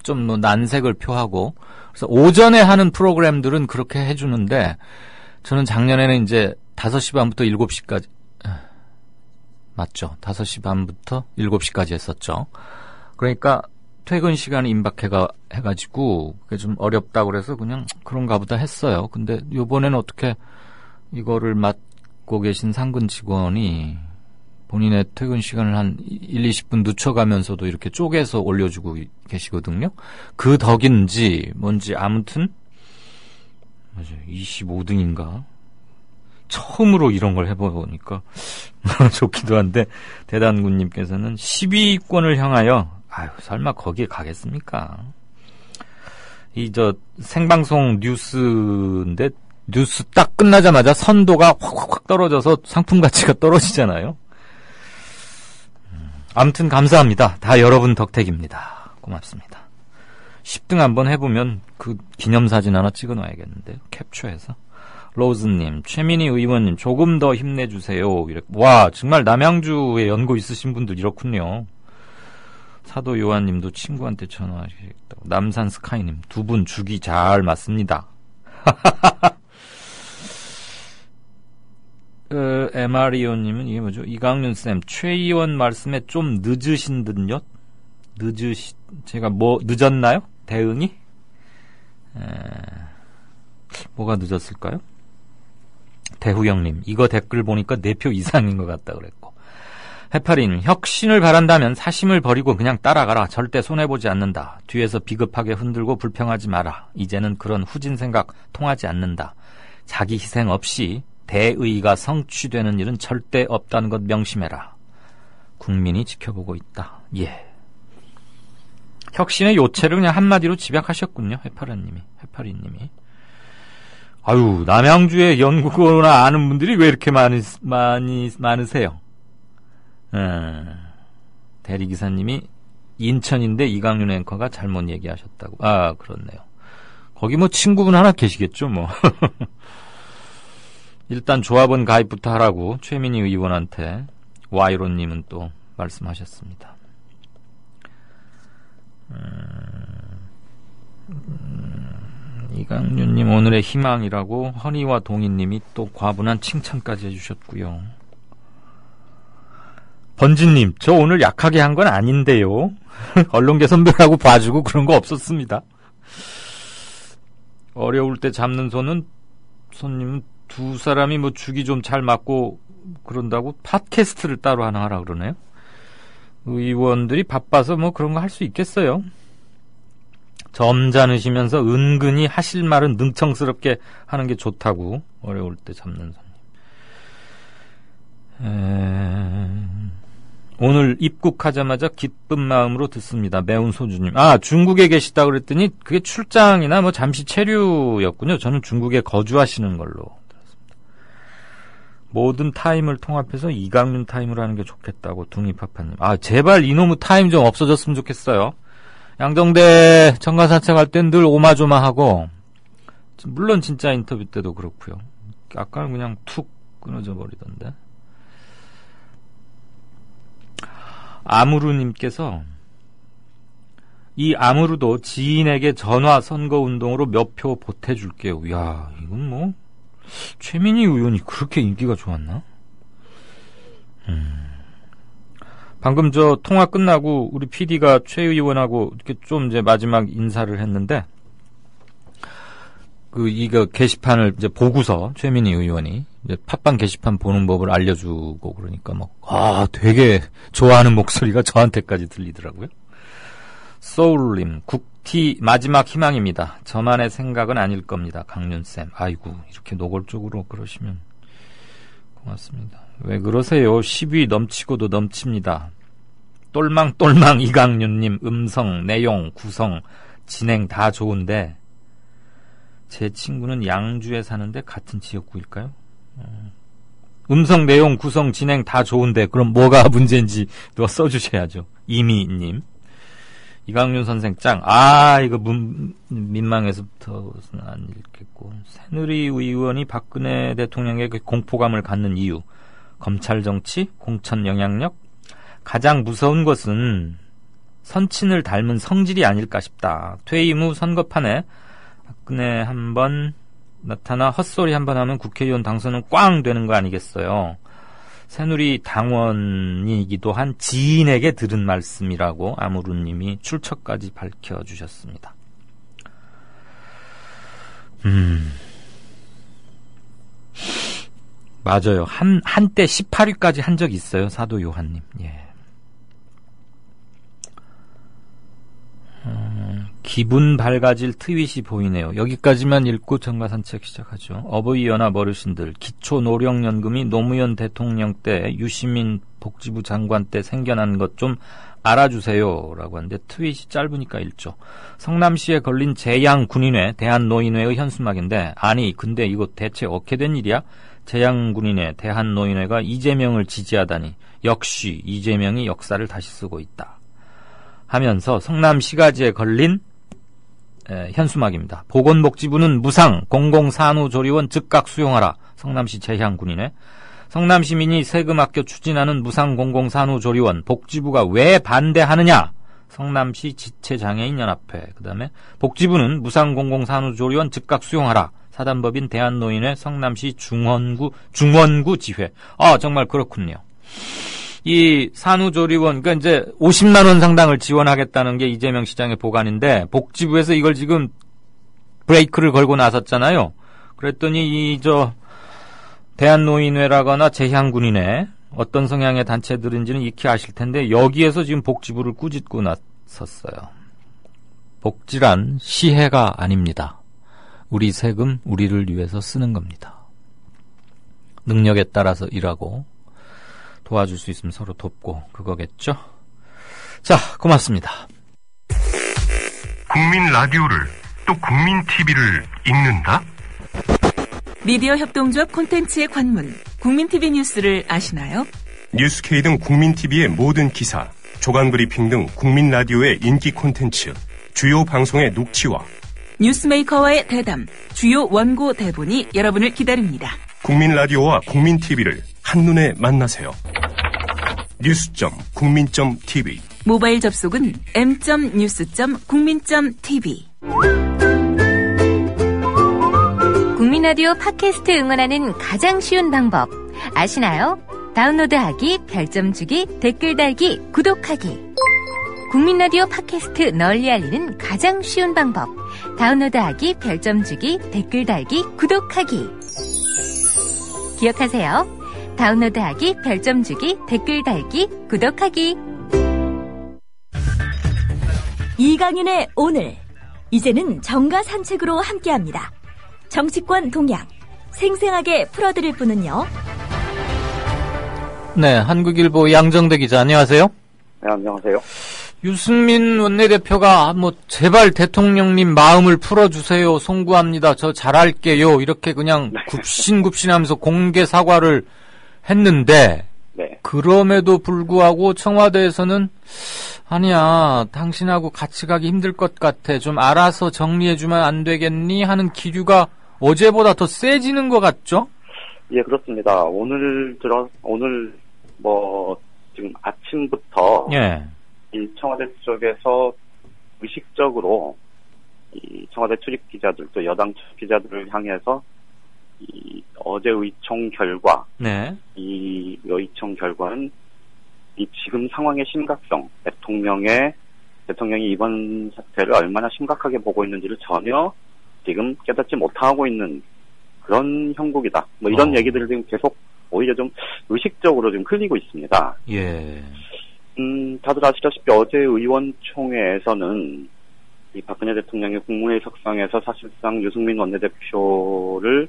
좀 난색을 표하고. 그래서 오전에 하는 프로그램들은 그렇게 해주는데 저는 작년에는 이제 5시 반부터 7시까지 맞죠. 5시 반부터 7시까지 했었죠. 그러니까 퇴근 시간이 임박해가지고 그게 좀 어렵다고 그래서 그냥 그런가 보다 했어요. 근데 요번에는 어떻게 이거를 맡고 계신 상근 직원이 본인의 퇴근 시간을 한 1, 20분 늦춰가면서도 이렇게 쪼개서 올려주고 계시거든요. 그 덕인지 뭔지 아무튼 맞아요. 25등인가? 처음으로 이런 걸 해보니까 좋기도 한데 대단군님께서는 12위권을 향하여 설마 거기에 가겠습니까? 생방송 뉴스인데 뉴스 딱 끝나자마자 선도가 확 떨어져서 상품 가치가 떨어지잖아요. 아무튼 감사합니다. 다 여러분 덕택입니다. 고맙습니다. 10등 한번 해보면 그 기념사진 하나 찍어놔야겠는데요. 캡처해서. 로즈님, 최민희 의원님 조금 더 힘내주세요. 와, 정말 남양주에 연고 있으신 분들 이렇군요. 사도 요한님도 친구한테 전화하시겠다고. 남산 스카이님, 두 분 주기 잘 맞습니다. 에마리오님은 이게 뭐죠? 이강윤쌤, 최 의원 말씀에 좀 늦으신 듯요? 제가 늦었나요? 대응이? 뭐가 늦었을까요? 대후영님, 이거 댓글 보니까 4표 이상인 것 같다 그랬고. 해파리님, 혁신을 바란다면 사심을 버리고 그냥 따라가라. 절대 손해보지 않는다. 뒤에서 비겁하게 흔들고 불평하지 마라. 이제는 그런 후진 생각 통하지 않는다. 자기 희생 없이 대의가 성취되는 일은 절대 없다는 것 명심해라. 국민이 지켜보고 있다. 예. 혁신의 요체를 그냥 한마디로 집약하셨군요. 해파리님이. 아유, 남양주에 연구거나 아는 분들이 왜 이렇게 많으세요? 대리기사님이 인천인데 이강윤 앵커가 잘못 얘기하셨다고. 그렇네요. 거기 친구분 하나 계시겠죠, 일단 조합원 가입부터 하라고 최민희 의원한테 와이로님은 또 말씀하셨습니다. 이강윤님 오늘의 희망이라고 허니와 동희님이 또 과분한 칭찬까지 해주셨고요. 번지님, 저 오늘 약하게 한 건 아닌데요. 언론계 선배라고 봐주고 그런 거 없었습니다. 어려울 때 잡는 손님은 두 사람이 죽이 좀 잘 맞고 그런다고 팟캐스트를 따로 하나 하라 그러네요. 의원들이 바빠서 그런 거 할 수 있겠어요. 점잖으시면서 은근히 하실 말은 능청스럽게 하는 게 좋다고. 어려울 때 잡는 손님. 오늘 입국하자마자 기쁜 마음으로 듣습니다. 매운 소주님. 중국에 계시다 그랬더니 그게 출장이나 잠시 체류였군요. 저는 중국에 거주하시는 걸로 들었습니다. 모든 타임을 통합해서 이강윤 타임을 하는 게 좋겠다고 둥이파파님. 제발 이놈의 타임 좀 없어졌으면 좋겠어요. 양정대 정가 산책할 땐 늘 오마조마하고, 물론 진짜 인터뷰 때도 그렇고요. 아까는 그냥 툭 끊어져 버리던데. 아무루님께서 이 아무루도 지인에게 전화 선거운동으로 몇 표 보태줄게요. 이야, 이건 뭐 최민희 의원이 그렇게 인기가 좋았나? 방금 저 통화 끝나고 우리 PD가 최 의원하고 이렇게 좀 이제 마지막 인사를 했는데, 이거 게시판을 이제 보고서 최민희 의원이 이제 팟빵 게시판 보는 법을 알려주고 그러니까 되게 좋아하는 목소리가 저한테까지 들리더라고요. 소울님, 국티 마지막 희망입니다. 저만의 생각은 아닐 겁니다. 강윤쌤. 아이고, 이렇게 노골적으로 그러시면 고맙습니다. 왜 그러세요? 10위 넘치고도 넘칩니다. 똘망똘망 이강윤님, 음성, 내용, 구성, 진행 다 좋은데 제 친구는 양주에 사는데 같은 지역구일까요? 음성, 내용, 구성, 진행 다 좋은데 그럼 뭐가 문제인지 누가 써주셔야죠. 이미님. 이강윤 선생 짱. 이거 민망해서부터는 안 읽겠고. 새누리 의원이 박근혜 대통령에게 공포감을 갖는 이유. 검찰 정치, 공천 영향력. 가장 무서운 것은 선친을 닮은 성질이 아닐까 싶다. 퇴임 후 선거판에 박근혜 한번 나타나 헛소리 한번 하면 국회의원 당선은 꽝 되는 거 아니겠어요. 새누리 당원이기도 한 지인에게 들은 말씀이라고 아무루님이 출처까지 밝혀주셨습니다. 맞아요. 한때 18위까지 한 적이 있어요. 사도 요한님. 예. 기분 밝아질 트윗이 보이네요. 여기까지만 읽고 정가 산책 시작하죠. 어버이 연합 어르신들, 기초노령연금이 노무현 대통령 때 유시민 복지부 장관 때 생겨난 것 좀 알아주세요 라고 하는데, 트윗이 짧으니까 읽죠. 성남시에 걸린 재양군인회 대한노인회의 현수막인데, 아니 근데 이거 대체 어떻게 된 일이야? 재양군인회 대한노인회가 이재명을 지지하다니, 역시 이재명이 역사를 다시 쓰고 있다 하면서 성남시가지에 걸린 현수막입니다. 보건복지부는 무상 공공산후조리원 즉각 수용하라. 성남시 재향군인회. 성남시민이 세금 아껴 추진하는 무상 공공산후조리원 복지부가 왜 반대하느냐? 성남시 지체장애인연합회. 그 다음에 복지부는 무상 공공산후조리원 즉각 수용하라. 사단법인 대한노인회 성남시 중원구 지회. 정말 그렇군요. 이 산후조리원, 그러니까 이제 50만 원 상당을 지원하겠다는 게 이재명 시장의 보관인데, 복지부에서 이걸 지금 브레이크를 걸고 나섰잖아요. 그랬더니 대한노인회라거나 재향군인회, 어떤 성향의 단체들인지는 익히 아실 텐데, 여기에서 지금 복지부를 꾸짖고 나섰어요. 복지란 시혜가 아닙니다. 우리 세금, 우리를 위해서 쓰는 겁니다. 능력에 따라서 일하고, 도와줄 수 있으면 서로 돕고, 그거겠죠? 자, 고맙습니다. 국민 라디오를 또 국민 TV를 읽는다? 미디어 협동조합 콘텐츠의 관문, 국민 TV 뉴스를 아시나요? 뉴스K 등 국민 TV의 모든 기사, 조간 브리핑 등 국민 라디오의 인기 콘텐츠, 주요 방송의 녹취와 뉴스메이커와의 대담, 주요 원고 대본이 여러분을 기다립니다. 국민 라디오와 국민 TV를 한눈에 만나세요. news.국민.tv. 모바일 접속은 m.news.국민.tv. 국민 라디오 팟캐스트 응원하는 가장 쉬운 방법 아시나요? 다운로드하기, 별점 주기, 댓글 달기, 구독하기. 국민 라디오 팟캐스트 널리 알리는 가장 쉬운 방법. 다운로드하기, 별점 주기, 댓글 달기, 구독하기. 기억하세요. 다운로드하기, 별점 주기, 댓글 달기, 구독하기. 이강윤의 오늘. 이제는 정가 산책으로 함께합니다. 정치권 동향 생생하게 풀어드릴 분은요. 네, 한국일보 양정대 기자, 안녕하세요. 네, 안녕하세요. 유승민 원내대표가 제발 대통령님 마음을 풀어주세요, 송구합니다, 저 잘할게요, 이렇게 그냥 굽신굽신하면서 공개 사과를 했는데, 네. 그럼에도 불구하고 청와대에서는 아니야, 당신하고 같이 가기 힘들 것 같아. 좀 알아서 정리해주면 안 되겠니? 하는 기류가 어제보다 더 세지는 것 같죠? 예, 그렇습니다. 오늘 지금 아침부터 예. 이 청와대 쪽에서 의식적으로 이 청와대 출입 기자들 또 여당 출입 기자들을 향해서 이 어제 의총 결과, 네. 이 의총 결과는 이 지금 상황의 심각성, 대통령이 이번 사태를 얼마나 심각하게 보고 있는지를 전혀 지금 깨닫지 못하고 있는 그런 형국이다. 뭐 이런 얘기들을 지금 계속 오히려 좀 의식적으로 좀 흘리고 있습니다. 예. 다들 아시다시피 어제 의원총회에서는 이 박근혜 대통령의 국무회의 석상에서 사실상 유승민 원내대표를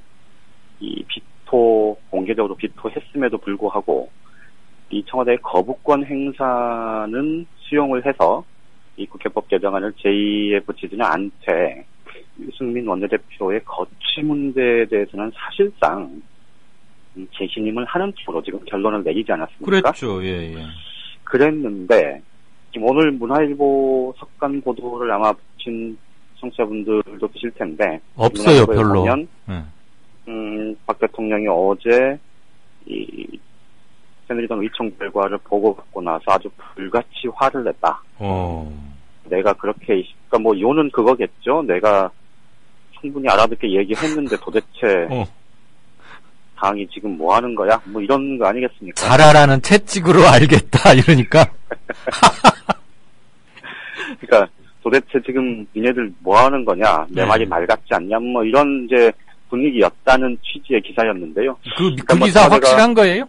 공개적으로 비토했음에도 불구하고 이 청와대의 거부권 행사는 수용을 해서 이 국회법 개정안을 제2에 붙이지는 않되 유승민 원내대표의 거취 문제에 대해서는 사실상 재신임을 하는 쪽으로 지금 결론을 내리지 않았습니까? 그랬죠. 예. 그랬는데 지금 오늘 문화일보 석간 보도를 아마 보신 청취자분들도 계실 텐데 없어요, 별로. 보면 박 대통령이 어제 이 새누리당 의총 결과를 보고 받고 나서 아주 불같이 화를 냈다. 내가 그렇게, 그러니까 뭐 요는 그거겠죠. 내가 충분히 알아듣게 얘기했는데 도대체 당이 지금 뭐 하는 거야? 뭐 이런 거 아니겠습니까? 잘하라는 채찍으로 알겠다 이러니까. 그러니까 도대체 지금 니네들 뭐 하는 거냐? 내 말이 말 같지 않냐? 뭐 이런 이제 분위기였다는 취지의 기사였는데요. 그 기사 확실한 거예요?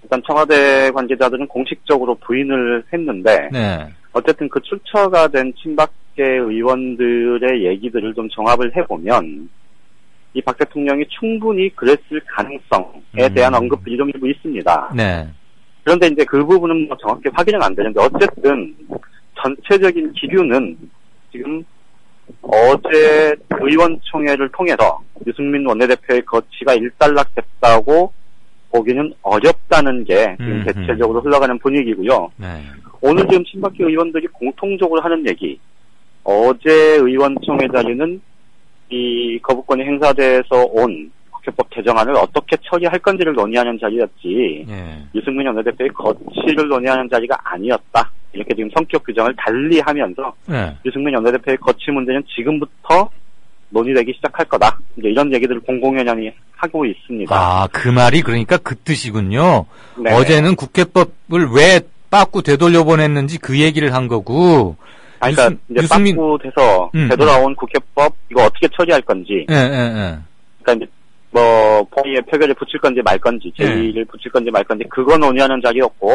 일단 청와대 관계자들은 공식적으로 부인을 했는데 네. 어쨌든 그 출처가 된 친박계 의원들의 얘기들을 좀 종합을 해보면 이 박 대통령이 충분히 그랬을 가능성에 대한 언급들이 좀 일부 있습니다. 네. 그런데 이제 그 부분은 뭐 정확히 확인은 안 되는데 어쨌든 전체적인 기류는 지금 어제 의원총회를 통해서 유승민 원내대표의 거취가 일단락됐다고 보기는 어렵다는 게 지금 대체적으로 흘러가는 분위기고요. 네. 오늘 지금 친박계 의원들이 공통적으로 하는 얘기, 어제 의원총회 자리는 이 거부권이 행사돼서 온 국회법 개정안을 어떻게 처리할 건지를 논의하는 자리였지 유승민 원내대표의 거취를 논의하는 자리가 아니었다. 이렇게 지금 성격 규정을 달리 하면서 유승민 원내대표의 거취 문제는 지금부터 논의되기 시작할 거다. 이제 이런 얘기들을 공공연히 하고 있습니다. 아, 그 말이 그러니까 그 뜻이군요. 네. 어제는 국회법을 왜 빠꾸 되돌려 보냈는지 그 얘기를 한 거고. 그러니까 이제 빠꾸 돼서 되돌아온 국회법 이거 어떻게 처리할 건지. 그러니까 이제 뭐 본회의에 표결에 붙일 건지 말 건지, 제2를 붙일 건지 말 건지 그거 논의하는 자리였고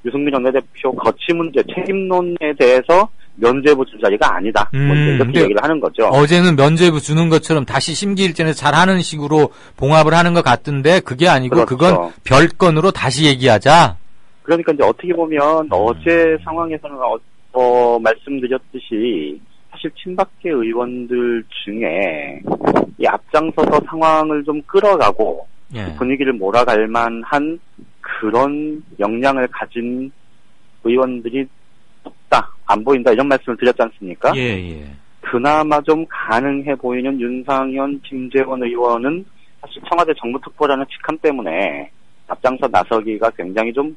유승민 원내대표 거취 문제 책임론에 대해서 면죄부 줄 자리가 아니다. 뭐 이렇게 얘기를 하는 거죠. 어제는 면죄부 주는 것처럼 다시 심기일전에서 잘하는 식으로 봉합을 하는 것 같던데 그게 아니고 그렇죠. 그건 별건으로 다시 얘기하자. 그러니까 이제 어떻게 보면 어제 상황에서는 말씀드렸듯이 사실 친박계 의원들 중에 이 앞장서서 상황을 좀 끌어가고 분위기를 몰아갈 만한 그런 역량을 가진 의원들이 없다, 안 보인다 이런 말씀을 드렸지 않습니까? 그나마 좀 가능해 보이는 윤상현, 김재원 의원은 사실 청와대 정부특보라는 직함 때문에 앞장서 나서기가 굉장히 좀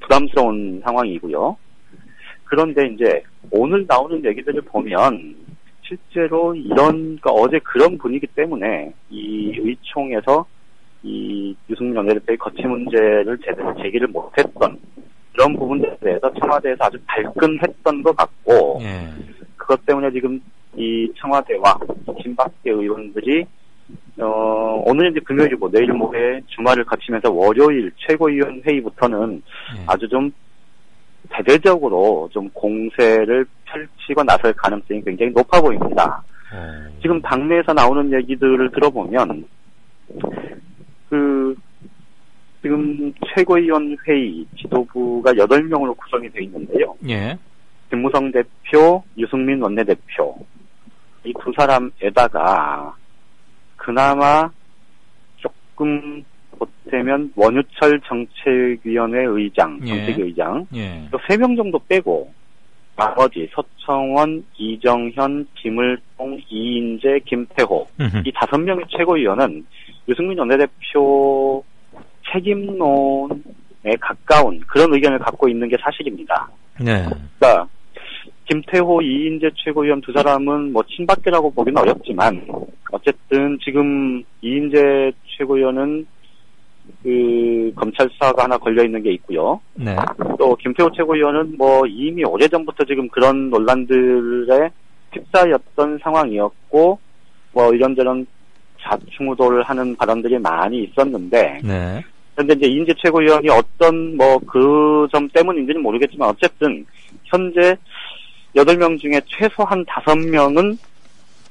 부담스러운 상황이고요. 그런데 이제 오늘 나오는 얘기들을 보면 실제로 그러니까 어제 그런 분위기 때문에 이 의총에서 이 유승민 원내대표의 거취 문제를 제대로 제기를 못했던 그런 부분들에 대해서 청와대에서 아주 발끈했던 것 같고 그것 때문에 지금 이 청와대와 친박계 의원들이 오늘 이제 금요일이고 내일 모레 주말을 거치면서 월요일 최고위원 회의부터는 아주 좀 대대적으로 좀 공세를 펼치고 나설 가능성이 굉장히 높아 보입니다. 지금 당내에서 나오는 얘기들을 들어보면 지금 최고위원 회의 지도부가 8명으로 구성이 되어 있는데요. 김무성 대표, 유승민 원내대표 이 두 사람에다가 그나마 조금 이를테면 원유철 정책위원회 의장, 정책위의장, 또 3명 정도 빼고 나머지 서청원, 이정현, 김을동, 이인재, 김태호 이 5명의 최고위원은 유승민 원내대표 책임론에 가까운 그런 의견을 갖고 있는 게 사실입니다. 네. 그러니까 김태호, 이인재 최고위원 두 사람은 뭐 친박계라고 보기는 어렵지만 어쨌든 지금 이인재 최고위원은 그 검찰 수사가 하나 걸려 있는 게 있고요. 네. 또 김태호 최고위원은 뭐 이미 오래전부터 지금 그런 논란들에 휩싸였던 상황이었고 뭐 이런저런 좌충우돌을 하는 발언들이 많이 있었는데 네. 그런데 이제 이인재 최고위원이 어떤 뭐 그 점 때문인지는 모르겠지만 어쨌든 현재 8명 중에 최소한 5명은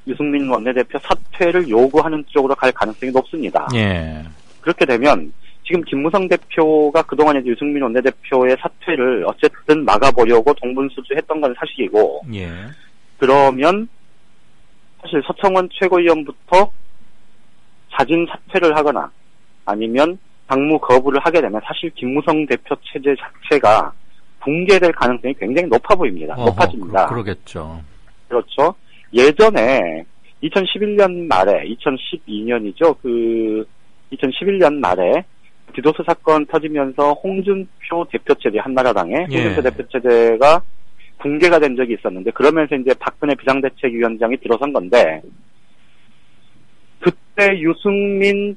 유승민 원내대표 사퇴를 요구하는 쪽으로 갈 가능성이 높습니다. 예. 그렇게 되면 지금 김무성 대표가 그동안 이제 유승민 원내대표의 사퇴를 어쨌든 막아보려고 동분수주했던 건 사실이고, 예. 그러면 사실 서청원 최고위원부터 자진 사퇴를 하거나 아니면 당무 거부를 하게 되면 사실 김무성 대표 체제 자체가 붕괴될 가능성이 굉장히 높아 보입니다. 높아집니다. 그러겠죠. 그렇죠. 예전에 2011년 말에 2012년이죠. 2011년 말에 디도스 사건 터지면서 홍준표 대표 체제 한나라당의 홍준표 대표 체제가 붕괴가 된 적이 있었는데 그러면서 이제 박근혜 비상대책위원장이 들어선 건데 그때 유승민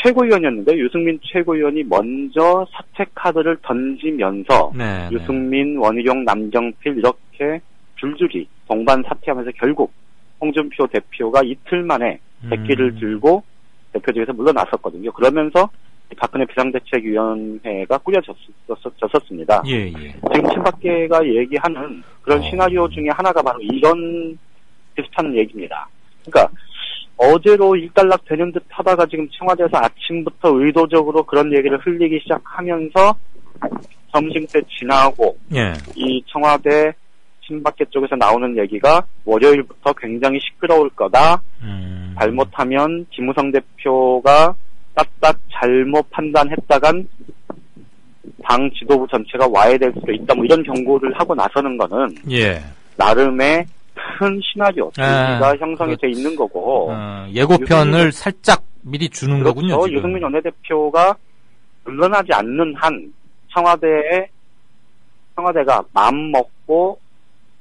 최고위원이었는데 유승민 최고위원이 먼저 사퇴 카드를 던지면서 유승민, 원희룡, 남정필 이렇게 줄줄이 동반 사퇴하면서 결국 홍준표 대표가 이틀 만에 백기를 들고 대표직에서 물러났었거든요. 그러면서 박근혜 비상대책위원회가 꾸려졌었습니다. 지금 친박계가 얘기하는 그런 시나리오 중에 하나가 바로 이런 비슷한 얘기입니다. 그러니까 어제로 일단락 되는 듯 하다가 지금 청와대에서 아침부터 의도적으로 그런 얘기를 흘리기 시작하면서 점심때 지나고 이 청와대 친박계 쪽에서 나오는 얘기가 월요일부터 굉장히 시끄러울 거다. 잘못하면 김무성 대표가 딱딱 잘못 판단했다간 당 지도부 전체가 와해될 수도 있다. 뭐 이런 경고를 하고 나서는 거는 나름의 큰 시나리오가 형성이 돼 있는 거고 예고편을 살짝 미리 주는 거군요. 지금. 유승민 원내대표가 물러나지 않는 한 청와대가 마음 먹고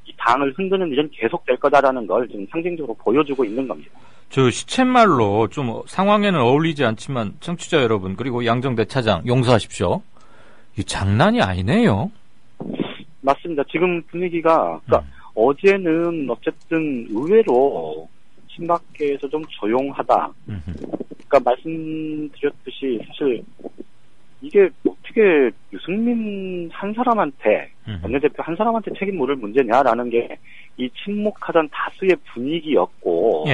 이 당을 흔드는 일은 계속될 거다라는 걸 지금 상징적으로 보여주고 있는 겁니다. 저 시쳇말로 좀 상황에는 어울리지 않지만 청취자 여러분 그리고 양정대 차장 용서하십시오. 이 장난이 아니네요. 맞습니다. 지금 분위기가 그러니까 어제는 어쨌든 의외로 친박계에서 좀 조용하다. 그러니까 말씀드렸듯이 사실 이게 어떻게 유승민 한 사람한테 원내대표 한 사람한테 책임 물을 문제냐라는 게 이 침묵하던 다수의 분위기였고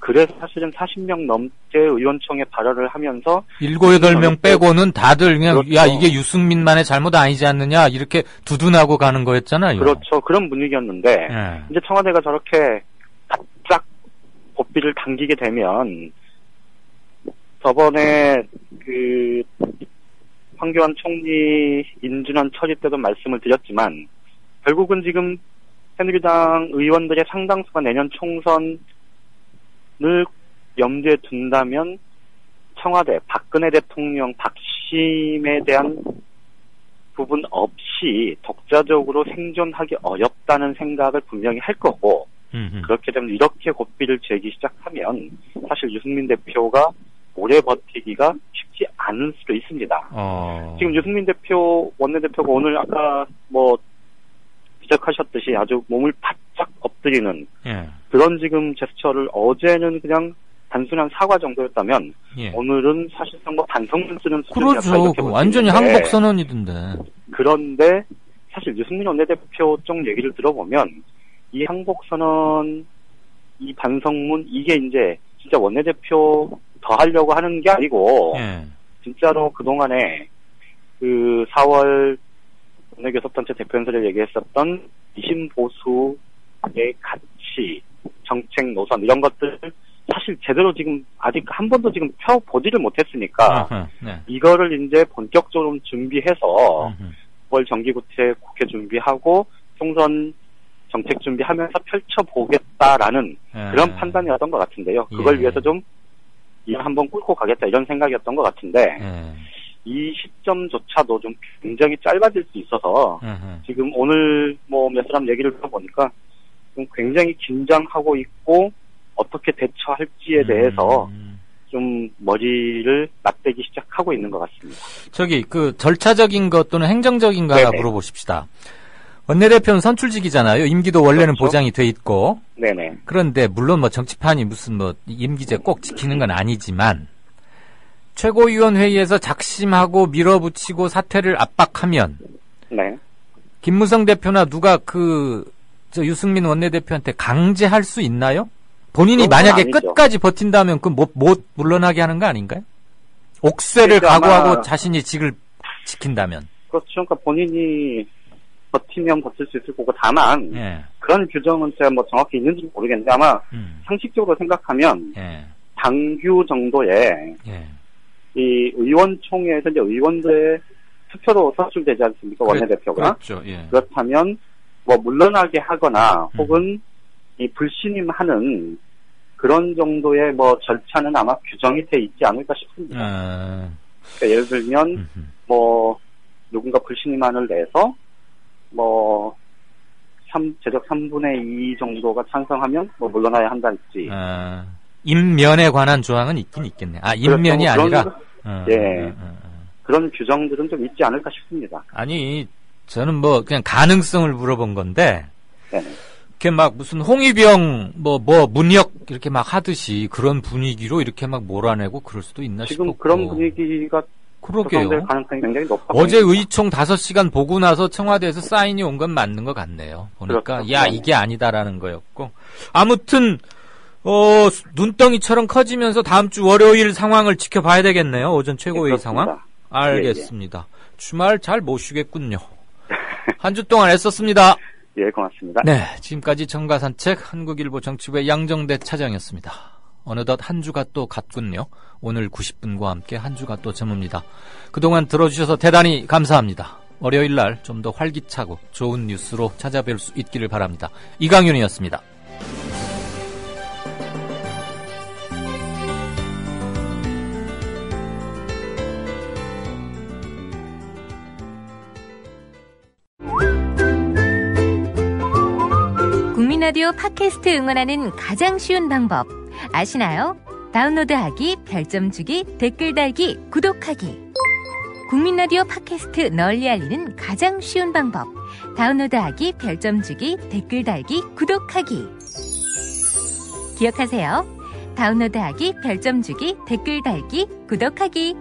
그래서 사실은 40명 넘게 의원총회 발언을 하면서 7, 8명 빼고는 다들 그냥 야 이게 유승민만의 잘못 아니지 않느냐 이렇게 두둔하고 가는 거였잖아요. 그렇죠. 그런 분위기였는데 이제 청와대가 저렇게 바짝 고삐를 당기게 되면 저번에 황교안 총리 인준안 처리 때도 말씀을 드렸지만 결국은 지금 새누리당 의원들의 상당수가 내년 총선을 염두에 둔다면 청와대 박근혜 대통령 박심에 대한 부분 없이 독자적으로 생존하기 어렵다는 생각을 분명히 할 거고 그렇게 되면 이렇게 고삐를 재기 시작하면 사실 유승민 대표가 오래 버티기가 쉽지 않을 수도 있습니다. 지금 유승민 원내대표가 오늘 아까 지적하셨듯이 아주 몸을 바짝 엎드리는 그런 지금 제스처를 어제는 그냥 단순한 사과 정도였다면 오늘은 사실상 반성문 쓰는 수준이었다. 그렇죠. 완전히 항복선언이던데. 그런데 사실 유승민 원내대표 쪽 얘기를 들어보면 이 항복선언, 이 반성문 이게 이제 진짜 원내대표 더 하려고 하는 게 아니고 진짜로 그동안에 4월 원내교섭단체 대표연설에 얘기했었던 이신보수의 가치, 정책 노선 이런 것들 사실 제대로 지금 아직 한 번도 지금 펴보지를 못했으니까 네. 이거를 이제 본격적으로 준비해서 9월 정기국회 준비하고 총선 정책 준비하면서 펼쳐보겠다라는 그런 판단이었던 것 같은데요. 그걸 위해서 좀 이걸 한번 끌고 가겠다 이런 생각이었던 것 같은데 이 시점조차도 좀 굉장히 짧아질 수 있어서 지금 오늘 뭐 몇 사람 얘기를 들어보니까 좀 굉장히 긴장하고 있고 어떻게 대처할지에 대해서 좀 머리를 맞대기 시작하고 있는 것 같습니다. 저기 그 절차적인 것 또는 행정적인 거 하나 물어보십시다. 원내대표는 선출직이잖아요. 임기도 원래는 그렇죠. 보장이 돼 있고. 네네. 그런데 물론 뭐 정치판이 무슨 뭐 임기제 꼭 지키는 건 아니지만 최고위원회의에서 작심하고 밀어붙이고 사퇴를 압박하면 네. 김무성 대표나 누가 저 유승민 원내대표한테 강제할 수 있나요? 본인이 만약에 아니죠. 끝까지 버틴다면 못 물러나게 하는 거 아닌가요? 옥쇠를 각오하고 자신이 직을 지킨다면. 그렇죠. 그러니까 본인이 버티면 버틸 수 있을 거고 다만 그런 규정은 제가 뭐 정확히 있는지 모르겠는데 아마 상식적으로 생각하면 당규 정도의 이 의원총회에서 이제 의원들의 투표로 선출되지 않습니까? 원내대표가. 그렇죠. 예. 그렇다면 뭐 물러나게 하거나 혹은 이 불신임하는 그런 정도의 뭐 절차는 아마 규정이 돼 있지 않을까 싶습니다. 그러니까 예를 들면 뭐 누군가 불신임안을 내서 뭐 제적 3분의 2 정도가 찬성하면 뭐 물러나야 한다든지. 임면에 관한 조항은 있긴 있겠네. 임면이 그렇죠. 아니라. 그런 규정들은 좀 있지 않을까 싶습니다. 아니 저는 뭐 그냥 가능성을 물어본 건데. 네네. 이렇게 막 무슨 홍위병 뭐 문역 이렇게 막 하듯이 그런 분위기로 이렇게 막 몰아내고 그럴 수도 있나 지금 싶었고. 그런 분위기가 그러게요. 가능성이 굉장히 높아 어제 보입니다. 의총 5시간 보고 나서 청와대에서 사인이 온 건 맞는 것 같네요. 보니까 그렇죠. 야 이게 아니다라는 거였고. 아무튼 눈덩이처럼 커지면서 다음 주 월요일 상황을 지켜봐야 되겠네요. 오전 최고회의 상황. 알겠습니다. 주말 잘 모시겠군요. 한 주 동안 애썼습니다. 예, 고맙습니다. 네, 지금까지 정가산책 한국일보 정치부의 양정대 차장이었습니다. 어느덧 한 주가 또 갔군요. 오늘 90분과 함께 한 주가 또 저뭅니다. 그동안 들어주셔서 대단히 감사합니다. 월요일 날 좀 더 활기차고 좋은 뉴스로 찾아뵐 수 있기를 바랍니다. 이강윤이었습니다. 국민라디오 팟캐스트 응원하는 가장 쉬운 방법 아시나요? 다운로드하기, 별점 주기, 댓글 달기, 구독하기. 국민라디오 팟캐스트 널리 알리는 가장 쉬운 방법 다운로드하기, 별점 주기, 댓글 달기, 구독하기. 기억하세요. 다운로드하기, 별점 주기, 댓글 달기, 구독하기.